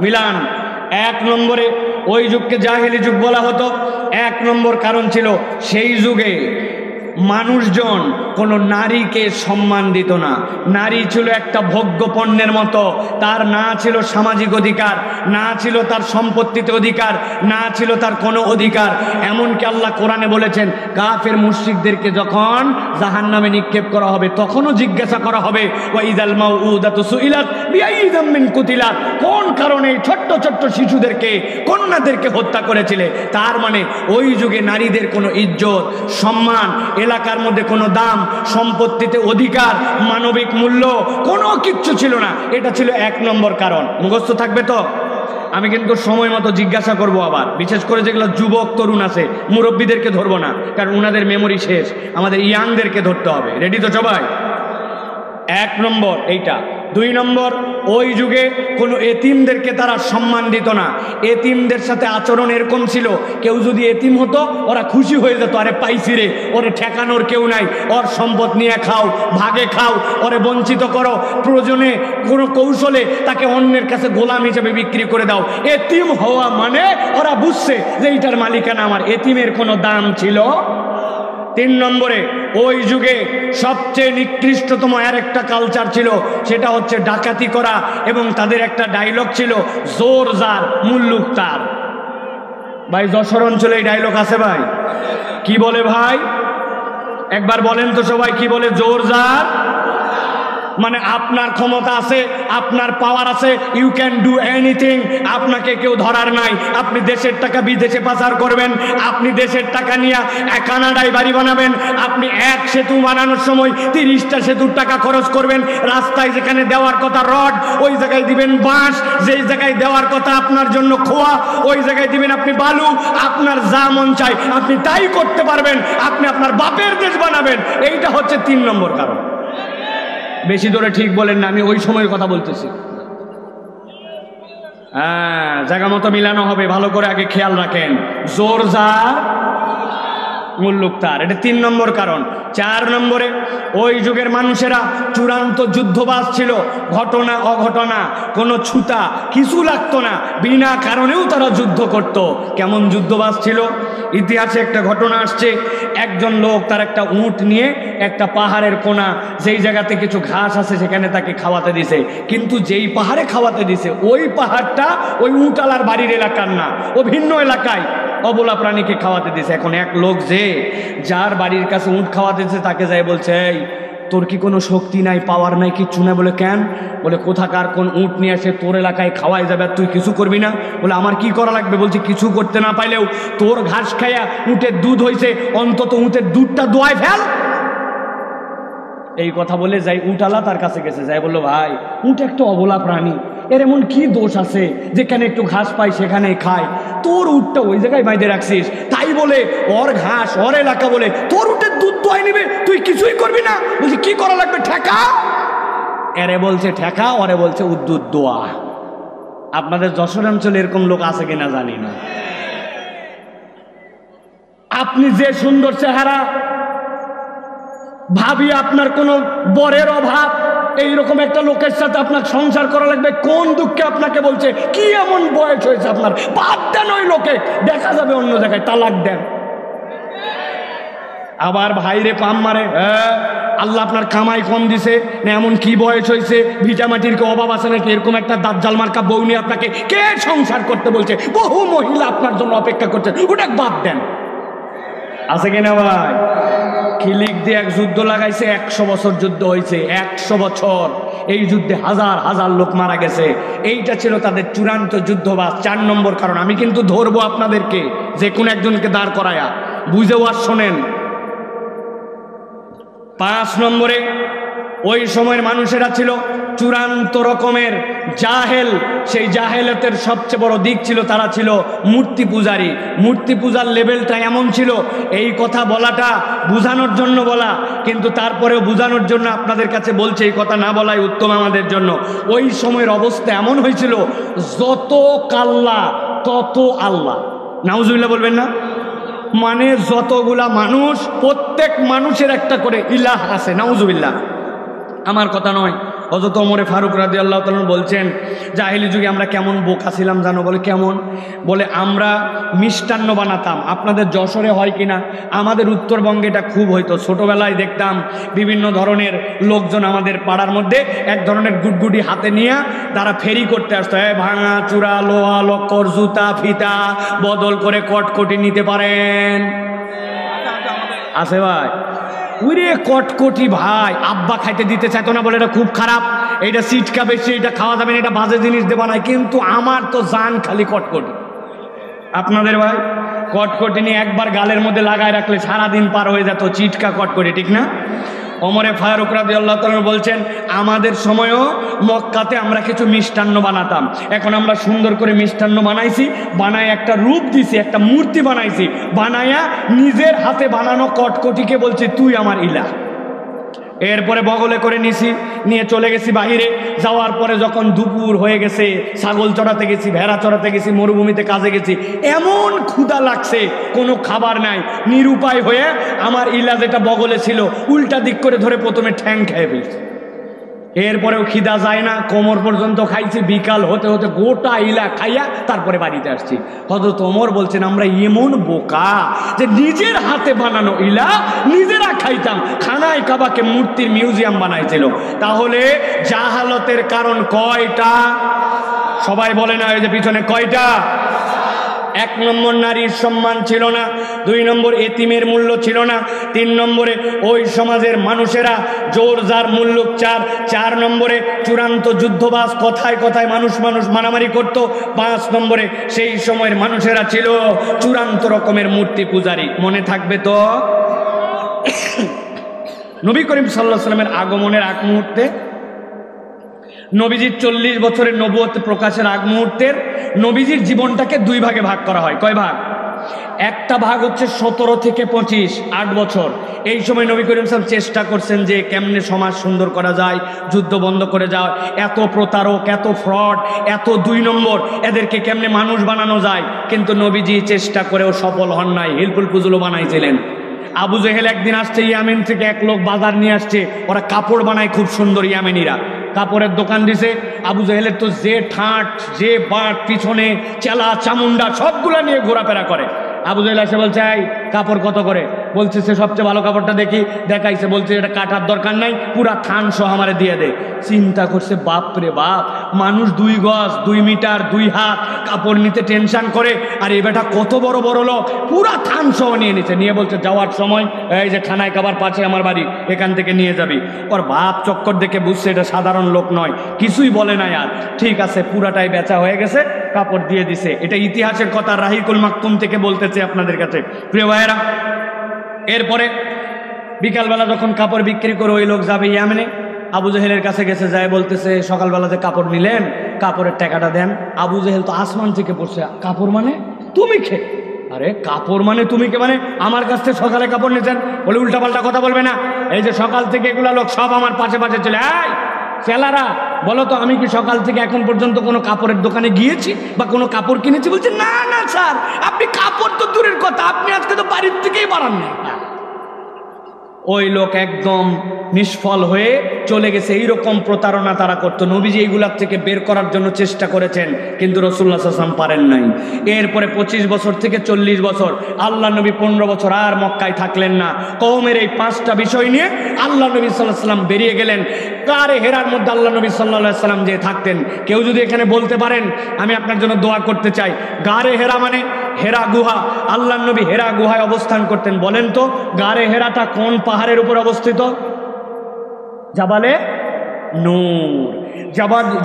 মিলান। 1 নম্বরে ওই যুগকে জাহেলি যুগ বলা হতো, 1 নম্বর কারণ ছিল সেই যুগে মানুষজন কোনো নারীকে সম্মান দিত না। নারী ছিল একটা ভোগ্য পণ্যের মতো, তার না ছিল সামাজিক অধিকার, না ছিল তার সম্পত্তিতে অধিকার, না ছিল তার কোনো অধিকার। এমনকি আল্লাহ কোরআনে বলেছেন কাফের মুশরিকদেরকে যখন জাহান্নামে নিক্ষেপ করা হবে তখনও জিজ্ঞাসা করা হবে ওয়াইদাল মাউউদাতু সুইলাত বিআইয়ি যামবিন কুতিলাত, কোন কারণে ছোট্ট ছোট্ট শিশুদেরকে কন্যাদেরকে হত্যা করেছিলে। তার মানে ওই যুগে নারীদের কোনো ইজ্জত সম্মান, এলাকার মধ্যে কোনো দাম, সম্পত্তিতে অধিকার, মানবিক মূল্য কোনো কিচ্ছু ছিল না। এটা ছিল 1 নম্বর কারণ। মুখস্থ থাকবে তো? আমি কিন্তু সময় মতো জিজ্ঞাসা করব আবার, বিশেষ করে যেগুলো যুবক তরুণ আছে, মুরব্বীদেরকে ধরবো না, কারণ ওনাদের মেমোরি শেষ, আমাদের ইয়াংদেরকে ধরতে হবে। রেডি তো সবাই? 1 নম্বর এইটা। 2 নম্বর, ওই যুগে কোনো এতিমদেরকে তারা সম্মান দিত না। এতিমদের সাথে আচরণ এরকম ছিল, কেউ যদি এতিম হতো ওরা খুশি হয়ে যেত, আরে পাইছি রে, ওরে ঠেকানোর কেউ নাই, ওর সম্পদ নিয়ে খাও, ভাগে খাও, ওরে বঞ্চিত করো, প্রয়োজনে কোনো কৌশলে তাকে অন্যের কাছে গোলাম হিসেবে বিক্রি করে দাও। এতিম হওয়া মানে ওরা বুঝছে যে এইটার মালিকানা আমার, এতিমের কোনো দাম ছিল। 3 নম্বরে, ওই যুগে সবচেয়ে নিকৃষ্টতম আর একটা কালচার ছিল, সেটা হচ্ছে ডাকাতি করা, এবং তাদের একটা ডায়লগ ছিল, জোর যার মুল্লুক তার। ভাই যশোর অঞ্চলে এই ডায়লগ আছে ভাই? কি বলে ভাই? একবার বলেন তো সবাই, কি বলে? জোর যার, মানে আপনার ক্ষমতা আছে, আপনার পাওয়ার আছে, ইউ ক্যান ডু এনিথিং, আপনাকে কেউ ধরার নাই। আপনি দেশের টাকা বিদেশে পাচার করবেন, আপনি দেশের টাকা নিয়ে কানাডায় বাড়ি বানাবেন, আপনি এক সেতু বানানোর সময় 30টা সেতুর টাকা খরচ করবেন, রাস্তায় যেখানে দেওয়ার কথা রড ওই জায়গায় দিবেন বাঁশ, যেই জায়গায় দেওয়ার কথা আপনার জন্য খোয়া ওই জায়গায় দিবেন আপনি বালু, আপনার যা মন চায় আপনি তাই করতে পারবেন, আপনি আপনার বাপের দেশ বানাবেন। এইটা হচ্ছে 3 নম্বর কারণ। বেশি দূরে ঠিক বলেন না, আমি ওই সময়ের কথা বলতেছি। হ্যাঁ, জায়গা মতো মিলানো হবে, ভালো করে আগে খেয়াল রাখেন। জোর যার মুল্লুক তার, এটা 3 নম্বর কারণ। 4 নম্বরে, ওই যুগের মানুষেরা চূড়ান্ত যুদ্ধবাজ ছিল। ঘটনা অঘটনা কোনো ছুতা কিছু লাগতো না, বিনা কারণেও তারা যুদ্ধ করত। কেমন যুদ্ধবাজ ছিল? ইতিহাসে একটা ঘটনা আসছে, একজন লোক তার একটা উট নিয়ে একটা পাহাড়ের কোনা, যেই জায়গাতে কিছু ঘাস আছে সেখানে তাকে খাওয়াতে দিছে, কিন্তু যেই পাহাড়ে খাওয়াতে দিছে ওই পাহাড়টা ওই উটালার বাড়ির এলাকার না, ও ভিন্ন এলাকায় অবলা প্রাণীকে খাওয়াতে দিছে। এখন এক লোক যে যার বাড়ির কাছে উট খাওয়াতে দিছে তাকে যায় বলছে, এই তোর কি কোনো শক্তি নাই, পাওয়ার নাই, কিচ্ছু নাই? বলে কেন? বলে কোথাকার কোন উট নিয়ে এসে তোর এলাকায় খাওয়াই যাবে আর তুই কিছু করবি না? বলে আমার কি করা লাগবে? বলছে কিছু করতে না পাইলেও তোর ঘাস খাইয়া উটের দুধ হয়েছে, অন্তত উটের দুধটা দোয়ায় ফেল। এই কথা বলে যাই উটালা তার কাছে গেছে, যাই বললো, ভাই উট একটা অবলা প্রাণী, এর এমন কি দোষ আছে যেখানে একটু ঘাস পাই সেখানে খায়, তোর উটটা ওই জায়গায় বাইরে রাখছিস, তাই বলে ওর ঘাস ওর এলাকা বলে তোর উটের দুধ দোয়াই নিবে, তুই কিছুই করবি না? বলছি কি করা লাগবে? ঠেকা। এরে বলছে ঠেকা, ওরে বলছে উদ্দুত দোয়া। আপনাদের যশোর অঞ্চলে এরকম লোক আছে কিনা জানি না। আপনি যে সুন্দর চেহারা, ভাবি আপনার কোনো বরের অভাব, এইরকম একটা লোকের সাথে আপনার সংসার করা লাগবে, কোন দুঃখে আপনাকে বলছে, কি এমন বয়স হয়েছে আপনার, বাদ দেন ওই লোকে, দেখা যাবে অন্য জায়গায়, তালাক দেন। আবার ভাইরে পাম মারে, হ্যাঁ আল্লাহ আপনার কামাই কম দিছে না, এমন কি বয়স হয়েছে, ভিটামাটির কি অভাব আছে নাকি, এরকম একটা দাজ্জাল মার্কা বউ নিয়ে আপনাকে কে সংসার করতে বলছে, বহু মহিলা আপনার জন্য অপেক্ষা করছে, ওটা বাদ দেন। আছে কিনা ভাই? খিলিক দিয়ে এক যুদ্ধ লাগাইছে, 100 বছর যুদ্ধ হয়েছে, 100 বছর। এই যুদ্ধে হাজার হাজার লোক মারা গেছে। এইটা ছিল তাদের চূড়ান্ত যুদ্ধবাজ। 4 নম্বর কারণ। আমি কিন্তু ধরবো আপনাদেরকে, যে কোনো একজনকে দাঁড় করায়া, বুঝেও আর শোনেন। 5 নম্বরে, ওই সময়ের মানুষেরা ছিল চূড়ান্ত রকমের জাহেল। সেই জাহেলতের সবচেয়ে বড় দিক ছিল তারা ছিল মূর্তি পূজারী। মূর্তি পূজার লেভেলটা এমন ছিল, এই কথা বলাটা বোঝানোর জন্য বলা, কিন্তু তারপরেও বোঝানোর জন্য আপনাদের কাছে বলছে, এই কথা না বলাই উত্তম আমাদের জন্য। ওই সময়ের অবস্থা এমন হয়েছিল, যত কাল্লা তত আল্লাহ। নাউজুবিল্লাহ বলবেন না? মানে যতগুলা মানুষ, প্রত্যেক মানুষের একটা করে ইলাহ আছে। নাউজুবিল্লাহ, আমার কথা নয়। হযরত ওমর ফারুক রাদিয়াল্লাহু তাআলা বলছেন, জাহেলি যুগে আমরা কেমন বোকা ছিলাম জানো? বলে কেমন? বলে আমরা মিষ্টান্ন বানাতাম। আপনাদের যশোরে হয় কিনা, আমাদের উত্তরবঙ্গে এটা খুব হইতো। ছোটোবেলায় দেখতাম বিভিন্ন ধরনের লোকজন আমাদের পাড়ার মধ্যে এক ধরনের গুডগুডি হাতে নিয়ে তারা ফেরি করতে আসতো। ভাঙা চূড়া, লোহা লক্কর, জুতা ফিতা বদল করে কটকটি নিতে পারেন? আছে ভাই? উরে কটকটি ভাই, আব্বা খাইতে দিতে চাইতো না, বলে এটা খুব খারাপ, এইটা সিটকা বেশি, এটা খাওয়া যাবে না, এটা বাজে জিনিস দেবা না। কিন্তু আমার তো জান খালি কটকটি। আপনাদের ভাই কটকটি নিয়ে একবার গালের মধ্যে লাগায় রাখলে সারাদিন পার হয়ে যেত, চিটকা কটকটি, ঠিক না? ওমরে ফারুক রাদিয়াল্লাহু তাআলা বলছেন, আমাদের সময়ও মক্কাতে আমরা কিছু মিষ্টান্ন বানাতাম। এখন আমরা সুন্দর করে মিষ্টান্ন বানাইছি, বানায় একটা রূপ দিছি, একটা মূর্তি বানাইছি, বানায়া নিজের হাতে বানানো কটকটিকে বলছি তুই আমার ইলাহ। এরপরে বগলে করে নিয়ে চলে গেছি বাহিরে। যাওয়ার পরে যখন দুপুর হয়ে গেছে, ছাগল চড়াতে গেছি, ভেড়া চড়াতে গেছি, মরুভূমিতে কাজে গেছি, এমন ক্ষুধা লাগছে, কোনো খাবার নাই। নিরুপায় হয়ে আমার ইলা যেটা বগলে ছিল উল্টা দিক করে ধরে প্রথমে ঠ্যাং খেয়ে ফেলছি। এরপরেও খিদা যায় না, কোমর পর্যন্ত খাইছি। বিকাল হতে হতে গোটা ইলা খাইয়া তারপরে বাড়িতে আসছি। হযরত ওমর বলছেন, আমরা এমন বোকা যে নিজের হাতে বানানো ইলা নিজেরা খাইতাম। খানায় কাবাকে মূর্তির মিউজিয়াম বানাইছিল। তাহলে জাহালতের কারণ কয়টা? সবাই বলে না, ওই যে পিছনে কয়টা? 1 নম্বর নারীর সম্মান ছিল না, 2 নম্বর এতিমের মূল্য ছিল না, 3 নম্বরে ওই সমাজের মানুষেরা জোর যার মুল্লুক 4 নম্বরে চূড়ান্ত যুদ্ধবাজ, কথায় কথায় মানুষ মারামারি করত। 5 নম্বরে সেই সময়ের মানুষেরা ছিল চূড়ান্ত রকমের মূর্তি পূজারী। মনে থাকবে তো? নবী করিম সাল্লাল্লাহু আলাইহি ওয়াসাল্লামের আগমনের আগ মুহূর্তে, নবীজির 40 বছরের নবুয়ত প্রকাশের আগ মুহূর্তের নবীজির জীবনটাকে 2 ভাগে ভাগ করা হয়। কয় ভাগ? একটা ভাগ হচ্ছে 17 থেকে 25, 8 বছর। এই সময় নবী করিম সাল্লাল্লাহু আলাইহি ওয়াসাল্লাম চেষ্টা করছেন যে কেমনে সমাজ সুন্দর করা যায়, যুদ্ধ বন্ধ করে যায়, এত প্রতারক, এত ফ্রড, এত 2 নম্বর, এদেরকে কেমনে মানুষ বানানো যায়। কিন্তু নবীজি চেষ্টা করেও সফল হন নাই, হিলফুল ফুজুলও বানাইছিলেন। আবু জেহেল একদিন আসছে ইয়ামেন থেকে, এক লোক বাজার নিয়ে আসছে, ওরা কাপড় বানায় খুব সুন্দর, ইয়ামেনিরা কাপড়ের দোকান দিছে। আবু জেহেলের তো যে ঠাঁট, যে বাট, পিছনে চেলা চামুন্ডা সবগুলা নিয়ে ঘোরাফেরা করে। আবু জেহেল এসে বলছে, এই কাপড় কত করে? বলছে সে সবচেয়ে ভালো কাপড়টা দেখি, দেখাইছে, বলছে এটা কাটার দরকার নাই, পুরা থান সহ আমারে দিয়ে দে। চিন্তা করছে, বাপ রে বাপ, মানুষ 2 গজ 2 মিটার 2 হাত কাপড় নিতে টেনশন করে, আর এই বেটা কত বড় বড় লোক, পুরা থান সহ নিয়ে নিচ্ছে। নিয়ে বলছে যাওয়ার সময় এই যে খানায় খাবার পাশে আমার বাড়ি, এখান থেকে নিয়ে যাবি। ওর বাপ চক্কর দেখে বুঝছে এটা সাধারণ লোক নয়, কিছুই বলে নাই। আর ঠিক আছে, পুরাটাই বেচা হয়ে গেছে, কাপড় দিয়ে দিছে। এটা ইতিহাসের কথা, রাহিকুল মাকতুম থেকে বলতেছে আপনাদের কাছে, প্রিয় ভাইয়েরা। এরপরে বিকালবেলা যখন কাপড় বিক্রি করে ওই লোক যাবে ইয়ামেনে, আবু জেহেলের কাছে গেছে, যায় বলতেছে, সকালবেলা যে কাপড় নিলেন, কাপড়ের টাকাটা দেন। আবু জেহেল তো আসমান থেকে পড়ছে, কাপড় মানে তুমি খে? আরে কাপড় মানে তুমি কে? মানে আমার কাছ থেকে সকালে কাপড় নিয়েছেন? বলে উল্টাপাল্টা কথা বলবে না, এই যে সকাল থেকে এগুলা লোক সব আমার পাশে পাশে চলে। এই সেলারা, বলো তো আমি কি সকাল থেকে এখন পর্যন্ত কোনো কাপড়ের দোকানে গিয়েছি বা কোনো কাপড় কিনেছি? বলছে না না স্যার, আপনি কাপড় তো দূরের কথা, আপনি আজকে তো বাড়ির থেকেই বাড়ান না। ওই লোক একদম নিষ্ফল হয়ে চলে গেছে। এইরকম প্রতারণা তারা করতো। নবীজি এইগুলার থেকে বের করার জন্য চেষ্টা করেছেন, কিন্তু রাসূলুল্লাহ সাল্লাল্লাহু আলাইহি ওয়াসাল্লাম পারেন নাই। এরপরে 25 বছর থেকে 40 বছর, আল্লাহ নবী 15 বছর আর মক্কায় থাকলেন না। কওমের এই 5টা বিষয় নিয়ে আল্লাহ নবী সাল্লাল্লাহু আলাইহি ওয়াসাল্লাম বেরিয়ে গেলেন। গারে হেরার মধ্যে আল্লাহ নবী সাল্লাল্লাহু আলাইহি ওয়াসাল্লাম যে থাকতেন, কেউ যদি এখানে বলতে পারেন আমি আপনার জন্য দোয়া করতে চাই। গারে হেরা মানে হেরা গুহা, আল্লাহ নবী হেরা গুহায় অবস্থান করতেন। বলেন তো গারে হেরাটা কোন পাহাড়ের উপর অবস্থিত? জাবালে নূর।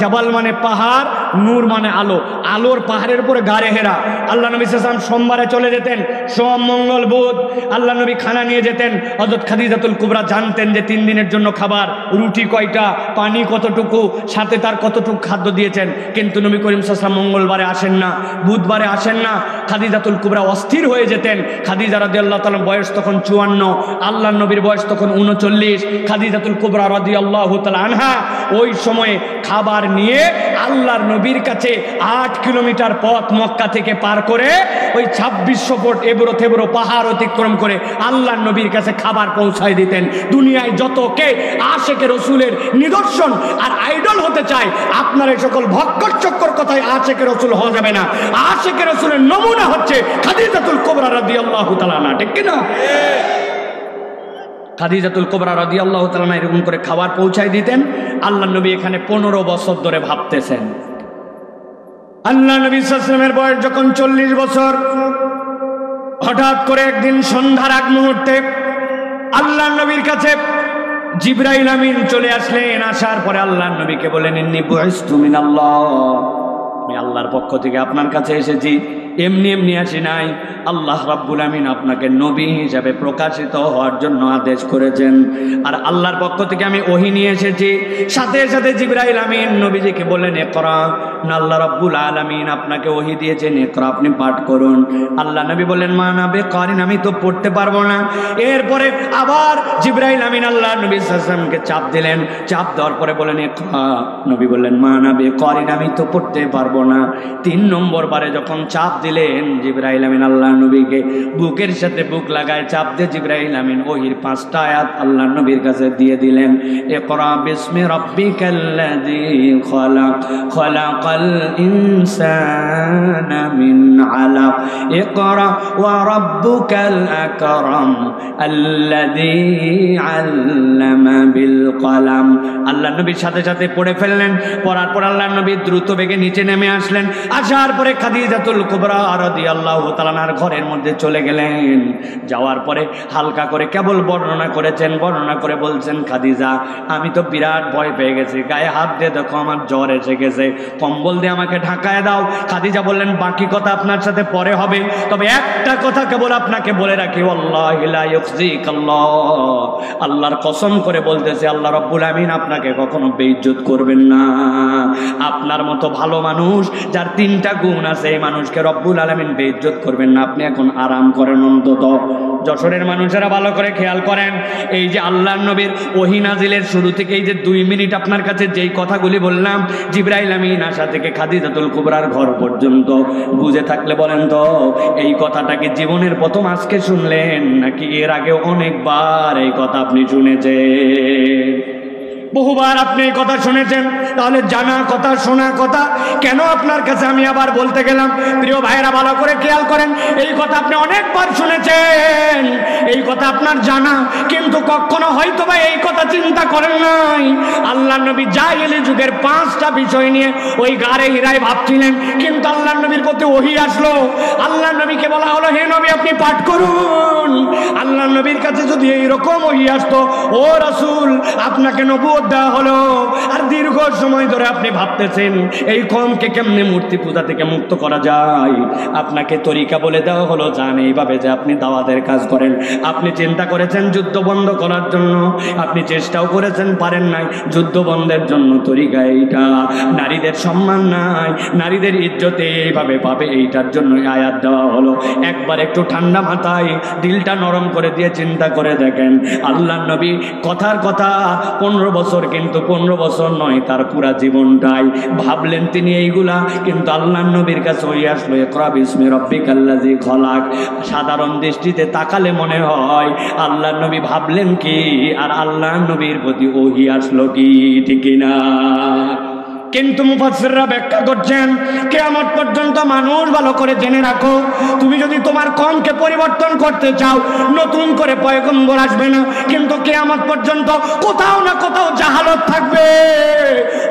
জাবাল মানে পাহাড়, নূর মানে আলো, আলোর পাহাড়ের উপরে গারে হেরা। আল্লাহ নবী সাল্লাল্লাহু আলাইহি ওয়াসাল্লাম সোমবারে চলে যেতেন, সোম মঙ্গল বুধ আল্লাহ নবী খানা নিয়ে যেতেন। হযরত খাদিজাতুল কুবরা জানতেন যে 3 দিনের জন্য খাবার, রুটি কয়টা, পানি কতটুকু, সাথে তার কতটুকু খাদ্য দিয়েছেন। কিন্তু নবী করিম সাল্লাল্লাহু আলাইহি ওয়াসাল্লাম মঙ্গলবারে আসেন না, বুধবারে আসেন না। খাদিজাতুল কুবরা অস্থির হয়ে যেতেন। খাদিজা রাদিয়াল্লাহু তাআলা বয়স তখন 54, আল্লাহ নবীর বয়স তখন 39। খাদিজাতুল কুবরা রাদিয়াল্লাহু তাআলা আনহা ওই সময়ে খাবার নিয়ে আল্লাহর নবীর কাছে 8 কিলোমিটার পথ মক্কা থেকে পার করে ওই 2600 ফুট এবড়ো থেবড়ো পাহাড় অতিক্রম করে আল্লাহর নবীর কাছে খাবার পৌঁছায় দিতেন। দুনিয়ায় যত কে আশেকে রসুলের নিদর্শন আর আইডল হতে চায়, আপনার এই সকল ভক্কর চক্কর কথায় আশেকে রসুল হওয়া যাবে না। আশেকে রসুলের নমুনা হচ্ছে খাদিজাতুল কুবরা রাদিয়াল্লাহু তাআলা আনহা, ঠিক কিনা? খাদিজাতুল কুবরা রাদিয়াল্লাহু তাআলা আনহা এরকম করে খাবার পৌঁছায় দিতেন। আল্লাহ নবী এখানে 15 বছর ধরে ভাবতেছেন। আল্লাহ নবী সাল্লাল্লাহু আলাইহি ওয়াসাল্লামের বয়স যখন 40 বছর, হঠাৎ করে একদিন সন্ধ্যার আগ মুহূর্তে আল্লাহ নবীর কাছে জিবরাইল আমিন চলে আসলেন। আসার পরে আল্লাহ নবীকে বলেন, ইন্নী বুইস্তু মিনাল্লাহ, আমি আল্লাহর পক্ষ থেকে আপনার কাছে এসেছি। এমনি এমনি আসি নাই, আল্লাহ রাব্বুল আমিন আপনাকে নবী হিসাবে প্রকাশিত হওয়ার জন্য আদেশ করেছেন, আর আল্লাহর পক্ষ থেকে আমি ওহী নিয়ে এসেছি। সাথে সাথে জিবরাইল আমিন নবীজিকে বললেন, ইকরা, না আল্লাহ রাব্বুল আলামিন আপনাকে ওহী দিয়েছেন, ইকরা, আপনি পাঠ করুন। আল্লাহ নবী বললেন মা না বিকারিন, আমি তো পড়তে পারবো না। এরপরে আবার জিবরাইল আমিন আল্লাহ নবী সাল্লাল্লাহু আলাইহি ওয়াসাল্লামকে চাপ দিলেন, চাপ দেওয়ার পরে বলেন ইকরা। নবী বললেন মা না বিকারিন, আমি তো পড়তে পারবো না। 3 নম্বর বারে যখন চাপ দিলেন জিবরাইল আমিন আল্লাহ নবীকে বুকের সাথে বুক লাগায় চাপ দিয়ে জিবরাইল আমিন ওহির 5টা আয়াত আল্লাহ নবীর কাছে দিয়ে দিলেন। ইকরা বিসমি রাব্বিকাল্লাযী খলাক, খলাকাল ইনসানা মিন আলাক, ইকরা ওয়া রাব্বুকাল আকরাম আল্লাযী আল্লামা বিল কলাম। আল্লাহ নবীর সাথে সাথে পড়ে ফেললেন। পড়ার পর আল্লাহ নবী দ্রুত বেগে নিচে নেমে আসলেন। আসার পরে খাদিজাতুল কুবরা রাদিয়াল্লাহু তাআলা আনহার ঘরের মধ্যে চলে গেলেন। যাওয়ার পরে হালকা করে কেবল বর্ণনা করেছেন, বর্ণনা করে বলছেন খাদিজা আমি তো বিরাট ভয় পেয়ে গেছি, গায়ে হাত দিয়ে দেখো আমার জ্বর এসে গেছে, কম্বল দিয়ে আমাকে ঢাকায় দাও। খাদিজা বললেন বাকি কথা আপনার সাথে পরে হবে, তবে একটা কথা কেবল আপনাকে বলে রাখি, ওয়াল্লাহি লা ইউখজিকাল্লাহ, আল্লাহর কসম করে বলতেছে আল্লাহ রাব্বুল আমিন আপনাকে কখনো বেইজ্জত করবেন না। আপনার মতো ভালো মানুষ যার 3টা গুণ আছে এই মানুষকে রব্বুল আলামিন বেইজ্জত করবেন না। আপনি এখন আরাম করেন। অন্তত যশোরের মানুষেরা ভালো করে খেয়াল করেন, এই যে আল্লাহর নবীর ওহী নাজিলের শুরু থেকে এই যে 2 মিনিট আপনার কাছে যেই কথাগুলি বললাম, জিবরাইল আমিন আসা থেকে খাদিজাতুল কুবরার ঘর পর্যন্ত, বুঝে থাকলে বলেন তো এই কথাটা কি জীবনের প্রথম আজকে শুনলেন নাকি এর আগে অনেকবার এই কথা আপনি শুনেছেন? বহুবার আপনি এই কথা শুনেছেন। তাহলে জানা কথা, শোনা কথা কেন আপনার কাছে আমি আবার বলতে গেলাম? প্রিয় ভাইয়েরা ভালো করে খেয়াল করেন, এই কথা আপনি অনেকবার শুনেছেন, এই কথা আপনার জানা, কিন্তু কখনো হয়তো বা এই কথা চিন্তা করেন নাই। আল্লাহ নবী জাহেলি যুগের 5টা বিষয় নিয়ে ওই গারে হিরায় ভাবছিলেন, কিন্তু আল্লাহ নবীর প্রতি ওহী আসলো। আল্লাহ নবীকে বলা হলো হে নবী আপনি পাঠ করুন। আল্লাহ নবীর কাছে যদি এইরকম ওহী আসতো, ও রাসূল আপনাকে নবুয়ত দেওয়া হলো, আর দীর্ঘ সময় ধরে আপনি ভাবতেছেন এই কওমকে কেমনে মূর্তি পূজা থেকে মুক্ত করা যায়, আপনাকে তরিকা বলে দেওয়া হলো যান এইভাবে যে আপনি দাওয়াতের কাজ করেন। আপনি চিন্তা করেছেন যুদ্ধ বন্ধ করার জন্য, আপনি চেষ্টাও করেছেন, পারেন নাই। যুদ্ধ বন্ধের জন্য তরিকা এইটা, নারীদের সম্মান নাই, নারীদের ইজ্জতে এইভাবে পাবে, এইটার জন্য আয়াত দেওয়া হলো। একবার একটু ঠান্ডা মাথায় দিলটা নরম করে দিয়ে চিন্তা করে দেখেন, আল্লাহ নবী কথার কথা 15 বছর, কিন্তু 15 বছর নয়, তার পুরা জীবনটাই ভাবলেন তিনি এইগুলা, কিন্তু আল্লাহ নবীর কাছে ওই আসলো ইকরা বিসমি রাব্বিকাল্লাযী খলাক। সাধারণ দৃষ্টিতে তাকালে মনে হয় আল্লাহ নবী ভাবলেন কি, আর আল্লাহ নবীর প্রতি ওহী আসলো কি, ঠিক না? কিন্তু মুফাসসিররা ব্যাখ্যা করছেন কিয়ামত পর্যন্ত মানুষ ভালো করে জেনে রাখো, তুমি যদি তোমার কওমকে পরিবর্তন করতে চাও, নতুন করে পয়গম্বর আসবে না, কিন্তু কিয়ামত পর্যন্ত কোথাও না কোথাও জাহালত থাকবে।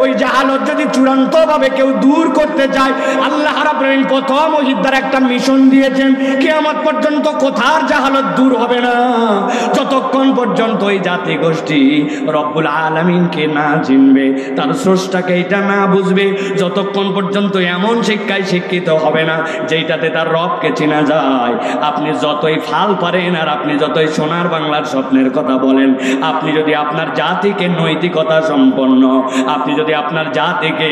ওই জাহালত যদি চূড়ান্তভাবে কেউ দূর করতে চায়, আল্লাহ রাব্বুল আলামিন প্রথম ওহীর দ্বারা একটা মিশন দিয়েছেন, কিয়ামত পর্যন্ত কোথার জাহালত দূর হবে না, যতক্ষণ পর্যন্ত ওই জাতি গোষ্ঠী রব্বুল আলামিনকে না চিনবে, তার স্রষ্টাকে এটা না বুঝবে, যতক্ষণ পর্যন্ত এমন শিক্ষায় শিক্ষিত হবে না যেটাতে তার রবকে চেনা যায়। আপনি যতই ফাল পারেন, আর আপনি যতই সোনার বাংলার স্বপ্নের কথা বলেন, আপনি যদি আপনার জাতিকে নৈতিকতা সম্পন্ন, আপনি যদি আপনার জাতিকে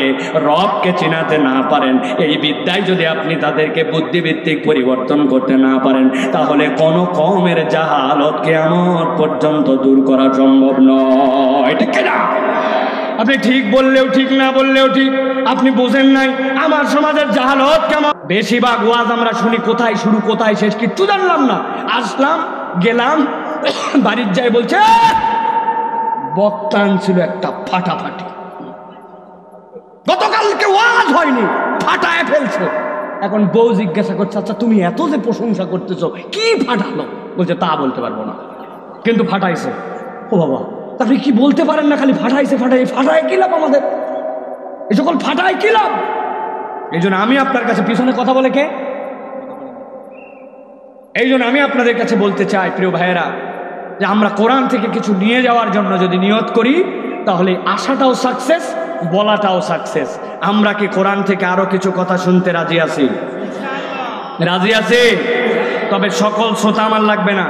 রবকে চিনাতে না পারেন, এই বিদ্যায় যদি আপনি তাদেরকে বুদ্ধিভিত্তিক পরিবর্তন করতে না পারেন, তাহলে কোনো কওমের জাহালত কিয়ামত পর্যন্ত দূর করা সম্ভব নয়, ঠিক না? আপনি ঠিক বললেও ঠিক, না বললেও ঠিক, আপনি বুঝেন নাই আমার সমাজের জাহালত কেমন। বেশিরভাগ ওয়াজ আমরা শুনি কোথায় শুরু কোথায় শেষ কিচ্ছু জানলাম না। আসলাম, গেলাম, বাড়ির যাই বলছে বক্তান ছিল একটা ফাটাফাটি, গতকালকে ওয়াজ হয়নি, ফাটায় ফেলছে। এখন বউ জিজ্ঞাসা করছে আচ্ছা তুমি এত যে প্রশংসা করতেছো কি ফাটালো? বলছে তা বলতে পারবো না, কিন্তু ফাটাইছে। ও বাবা, আপনি কি বলতে পারেন না খালি ফাটাইছে? ফাটায় কি লাভ আমাদের? এই সকল ফাটায় কি লাভ? এই জন্য আমি আপনার কাছে, পিছনে কথা বলে কে? এই জন্য আমি আপনাদের কাছে বলতে চাই প্রিয় ভাইয়েরা, যে আমরা কোরআন থেকে কিছু নিয়ে যাওয়ার জন্য যদি নিয়ত করি, তাহলে আশাটাও সাকসেস, বলাটাও সাকসেস। আমরা কি কোরআন থেকে আরো কিছু কথা শুনতে রাজি আছি? রাজি আছি। তবে সকল শ্রোতা আমার লাগবে না।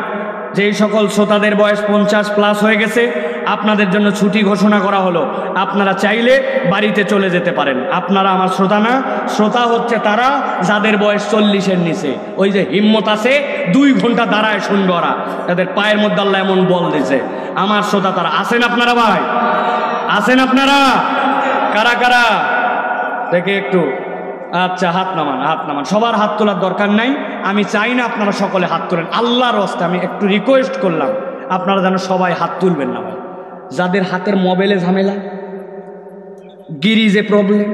যেই সকল শ্রোতাদের বয়স 50+ হয়ে গেছে, আপনাদের জন্য ছুটি ঘোষণা করা হলো। আপনারা চাইলে বাড়িতে চলে যেতে পারেন। আপনারা আমার শ্রোতা না, শ্রোতা হচ্ছে তারা যাদের বয়স 40-এর নিচে। ওই যে হিম্মত আছে 2 ঘন্টা দাঁড়ায় শুনবে ওরা, তাদের পায়ের মধ্যে আল্লাহ এমন বল দিছে। আমার শ্রোতা তারা আছেন আপনারা ভাই? আছেন আপনারা? কারা কারা দেখে একটু? আচ্ছা, হাত নামান, হাত নামান। সবার হাত তোলার দরকার নাই, আমি চাই না আপনারা সকলে হাত তোলেন। আল্লাহর রাস্তায় আমি একটু রিকোয়েস্ট করলাম, আপনারা যেন সবাই হাত তুলবেন না ভাই। যাদের হাতের মোবাইলে ঝামেলা, গিরিজে প্রবলেম,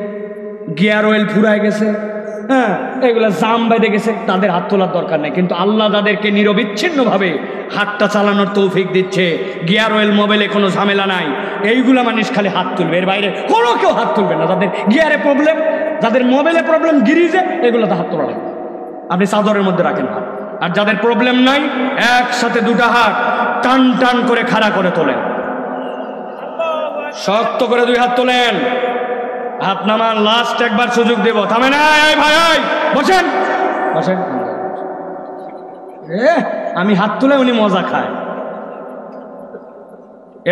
গিয়ার অয়েল ফুরায় গেছে, হ্যাঁ, এগুলো জাম বেঁধে গেছে, তাদের হাত তোলার দরকার নেই। কিন্তু আল্লাহ যাদেরকে নিরবিচ্ছিন্নভাবে হাতটা চালানোর তৌফিক দিচ্ছে, গিয়ার অয়েল মোবাইলে কোনো ঝামেলা নাই, এইগুলা মানুষ খালি হাত তুলবে, এর বাইরে কোনো কেউ হাত তুলবে না। যাদের গিয়ারে প্রবলেম, যাদের মোবাইলে প্রবলেম, গিরিজে, এগুলোতে হাত তোলা লাগবে। আপনি চাদরের মধ্যে রাখেন হাত। আর যাদের প্রবলেম নাই, একসাথে 2টা হাত টান টান করে খাড়া করে তোলেন, শক্ত করে 2 হাত তোলেন। হাত নামান, লাস্ট একবার সুযোগ দেব, থামে না ভাই, বসেন বসেন। আমি হাত তুলে উনি মজা খায়।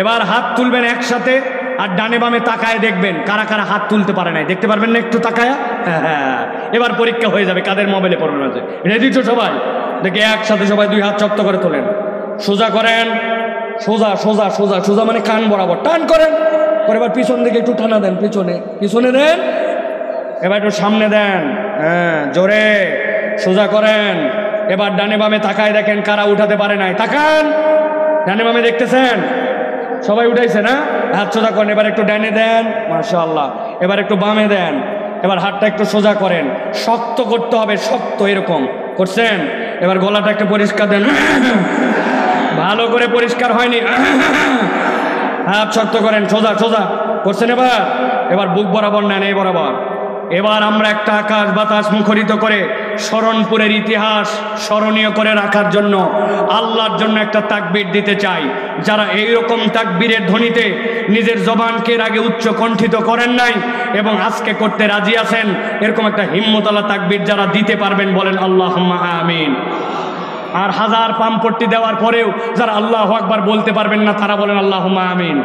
এবার হাত তুলবেন একসাথে, আর ডানে বামে তাকায় দেখবেন কারা কারা হাত তুলতে পারে নাই। দেখতে পারবেন না একটু তাকায়া? হ্যাঁ, এবার পরীক্ষা হয়ে যাবে কাদের মোবাইলে প্রবলেম আছে। রেডি তো সবাই? দেখে একসাথে সবাই 2 হাত শক্ত করে তোলেন, সোজা করেন, সোজা সোজা সোজা সোজা, মানে কান বরাবর টান করেন। পরে এবার পিছন দিকে একটু টানা দেন, পিছনে পিছনে দেন, এবার একটু সামনে দেন, হ্যাঁ জোরে, সোজা করেন। এবার ডানে বামে তাকায় দেখেন কারা উঠাতে পারে নাই, তাকান, ডানে বামে দেখতেছেন? সবাই উঠাইছে না? হাত সোজা করেন। এবার একটু ডানে দেন, মাশাআল্লাহ, এবার একটু বামে দেন। এবার হাতটা একটু সোজা করেন, শক্ত করতে হবে, শক্ত, এরকম করছেন। এবার গলাটা একটু পরিষ্কার দেন, ভালো করে পরিষ্কার হয়নি, হাত শক্ত করেন, সোজা সোজা করছেন। এবার বুক বরাবর নেন, এই বরাবর। এবার আমরা একটা আকাশ বাতাস মুখরিত করে শরণপুরের ইতিহাস স্মরণীয় করে রাখার জন্য আল্লাহর জন্য একটা তাকবীর দিতে চাই। যারা এইরকম তাকবীরের ধ্বনিতে নিজের জবানকে এর আগে উচ্চ কণ্ঠিত করেন নাই এবং আজকে করতে রাজি আছেন, এরকম একটা হিম্মতওয়ালা তাকবীর যারা দিতে পারবেন বলেন আল্লাহুম্মা আমিন। আর 1000 পাম্পট্টি দেওয়ার পরেও যারা আল্লাহু আকবার বলতে পারবেন না, তারা বলেন আল্লাহুম্মা আমিন।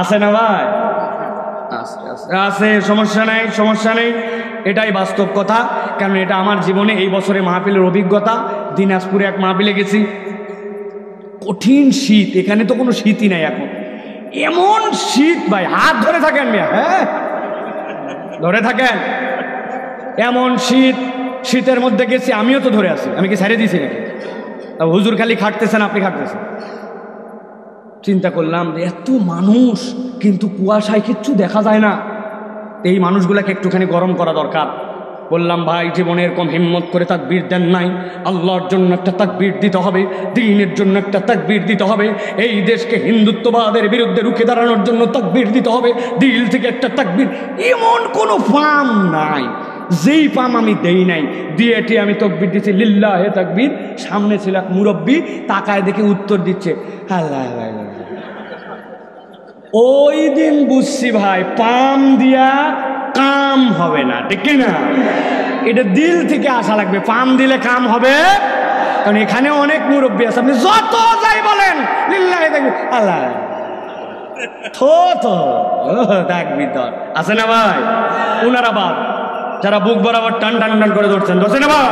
আছে না ভাই? আছে, সমস্যা নেই, সমস্যা নেই। এটাই বাস্তব কথা, কারণ এটা আমার জীবনে এই বছরে মাহফিলের অভিজ্ঞতা। দিনাজপুরে এক মাহফিলে গেছি, কঠিন শীত, এখানে তো কোনো শীতই নাই এখন, এমন শীত ভাই, হাত ধরে থাকেন মিয়া, হ্যাঁ ধরে থাকেন, এমন শীত। শীতের মধ্যে গেছি, আমিও তো ধরে আছি, আমি কি ছেড়ে দিয়েছি নাকি? হুজুর খালি খাটতেছেন, আপনি খাটতেছেন। চিন্তা করলাম যে এত মানুষ, কিন্তু কুয়াশায় কিচ্ছু দেখা যায় না, এই মানুষগুলোকে একটুখানি গরম করা দরকার। বললাম ভাই, জীবনে এরকম হিম্মত করে তাকবীর দেন নাই, আল্লাহর জন্য একটা তাকবীর দিতে হবে, দ্বীনের জন্য একটা তাকবীর দিতে হবে, এই দেশকে হিন্দুত্ববাদের বিরুদ্ধে রুখে দাঁড়ানোর জন্য তাকবীর দিতে হবে, দিল থেকে একটা তাকবীর। এমন কোনো ফার্ম নাই যেই পাম আমি দেই নাই, দিয়েটি আমি তাকবীর দিচ্ছি, লিল্লাহে তাকবীর। সামনে ছিল এক মুরব্বী, তাকায় দেখে উত্তর দিচ্ছে আল্লাহ। ওই দিন বুঝছি ভাই, পাম দিয়া কাম হবে না, ঠিক না? এটা দিল থেকে আসা লাগবে, পাম দিলে কাম হবে। কারণ এখানে অনেক মুরব্বী আছে, আপনি যত যাই বলেন লিল্লাহে তাকবীর, আল্লাহ তো তাকবীর দর আছে না ভাই? উনারা বাদ, যারা বুক বরাবর টান টান টান করে ধরছেন, ধরছে না ভাই?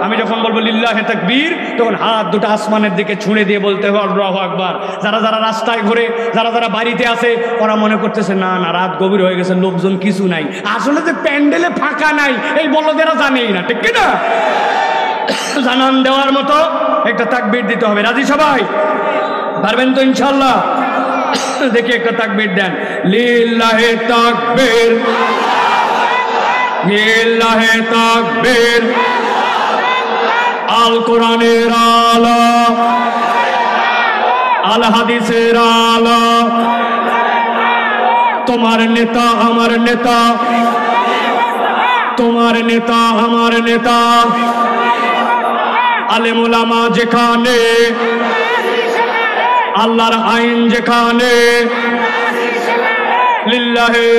আমি যখন বলবো লিল্লাহে তাকবীর, তখন হাত দুটো আসমানের দিকে ছুঁড়ে দিয়ে বলতে হবে আল্লাহু আকবার। যারা যারা রাস্তায় ঘুরে, যারা যারা বাড়িতে আছে, ওরা মনে করতেছে না না রাত গভীর হয়ে গেছে, লোকজন কিছু নাই। আসলে যে প্যান্ডেলে ফাঁকা নাই, এই বলদেরা জানেই না, ঠিক না? জানান দেওয়ার মতো একটা তাকবীর দিতে হবে। রাজি সবাই? পারবেন তো ইনশাআল্লাহ? দেখি একটা তাকবীর দেন, লিল্লাহে তাকবীর, লিল্লাহে তাকবীর। আল কোরআনের আলো, আল হাদিসের আলো, তোমার নেতা আমার নেতা, তোমার নেতা আমার নেতা, আলেম ওলামা যেখানে, আল্লাহর আইন যেখানে, লিল্লাহে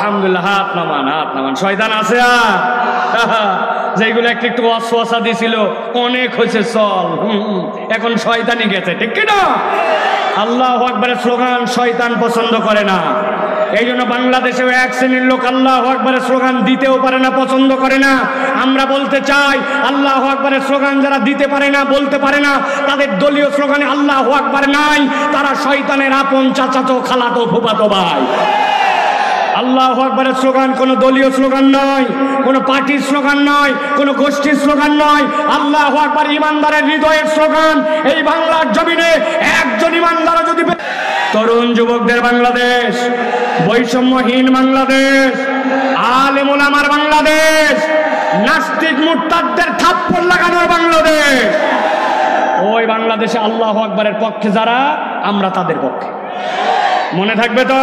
আলহামদুলিল্লাহ, হাত নামান। শয়তান আছে যেগুলো একটু একটু ওয়াসওয়াসা দিছিল, অনেক হয়েছে চল, এখন শয়তানি গেছে, ঠিক কি না? আল্লাহু আকবারের স্লোগান শয়তান পছন্দ করে না। এই জন্য বাংলাদেশেও এক শ্রেণীর লোক আল্লাহু আকবারের স্লোগান দিতেও পারে না, পছন্দ করে না। আমরা বলতে চাই, আল্লাহু আকবারের স্লোগান যারা দিতে পারে না, বলতে পারে না, তাদের দলীয় স্লোগানে আল্লাহু আকবার নাই, তারা শয়তানের আপন চাচাতো খালাতো ফুফাতো ভাই। আল্লাহু আকবারের স্লোগান কোনো দলীয় স্লোগান নয়, কোনো পার্টির স্লোগান নয়, কোনো গোষ্ঠীর স্লোগান নয়। আল্লাহু আকবার ইমানদারের হৃদয়ের স্লোগান। এই বাংলার জমিনে একজন ইমানদার যদি, তরুণ যুবকদের বাংলাদেশ, বৈষম্যহীন বাংলাদেশ, আলেম ওলামার বাংলাদেশ, নাস্তিক মুরতাদদের থাপ্পড় লাগানোর বাংলাদেশ, ওই বাংলাদেশে আল্লাহু আকবারের পক্ষে যারা, আমরা তাদের পক্ষে। মনে থাকবে তো?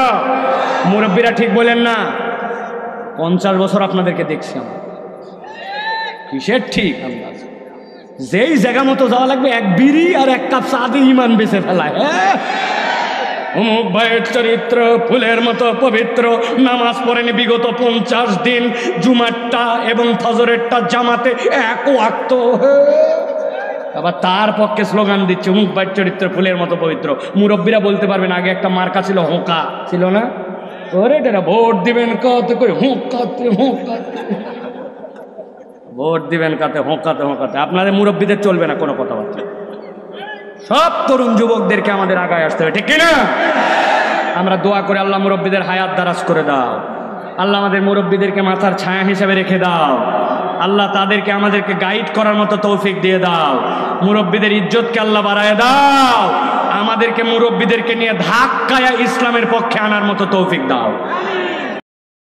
মুরব্বীরা ঠিক বলেন না? 50 বছর আপনাদেরকে দেখছি আমরা, কিসের ঠিক? আল্লাহ যেই জায়গা মতো যাওয়া লাগবে, এক বিড়ি আর এক কাপ চা দিয়ে ইমান বেঁচে ফেলায়। হ্যাঁ, অমুক ভাইয়ের চরিত্র ফুলের মতো পবিত্র, নামাজ পড়েনি বিগত 50 দিন, জুমারটা এবং ফজরেরটা জামাতে এক ওয়াক্ত, আবার তার পক্ষে স্লোগান দিচ্ছে অমুক ভাইয়ের চরিত্র ফুলের মতো পবিত্র। মুরব্বীরা বলতে পারবেন, আগে একটা মার্কা ছিল হোঁকা, ছিল না? ওরে এটা ভোট দিবেন কাতে করে হোঁকাতে হোঁকাতে, ভোট দিবেন কাতে হোঁকাতে হোঁকাতে। আপনাদের মুরব্বীদের চলবে না কোনো কথাবার্তা। সব তরুণ যুবকদেরকে আমাদের আগায় আসতে হবে, ঠিক কিনা? আমরা দোয়া করে, আল্লাহ মুরব্বীদের হায়াত দারাজ করে দাও, আল্লাহ আমাদের মুরব্বীদেরকে মাথার ছায়া হিসেবে রেখে দাও, আল্লাহ তাদেরকে আমাদেরকে গাইড করার মতো তৌফিক দিয়ে দাও, মুরব্বীদের ইজ্জতকে আল্লাহ বাড়ায় দাও, আমাদেরকে মুরব্বীদেরকে নিয়ে ধাক্কায় ইসলামের পক্ষে আনার মতো তৌফিক দাও।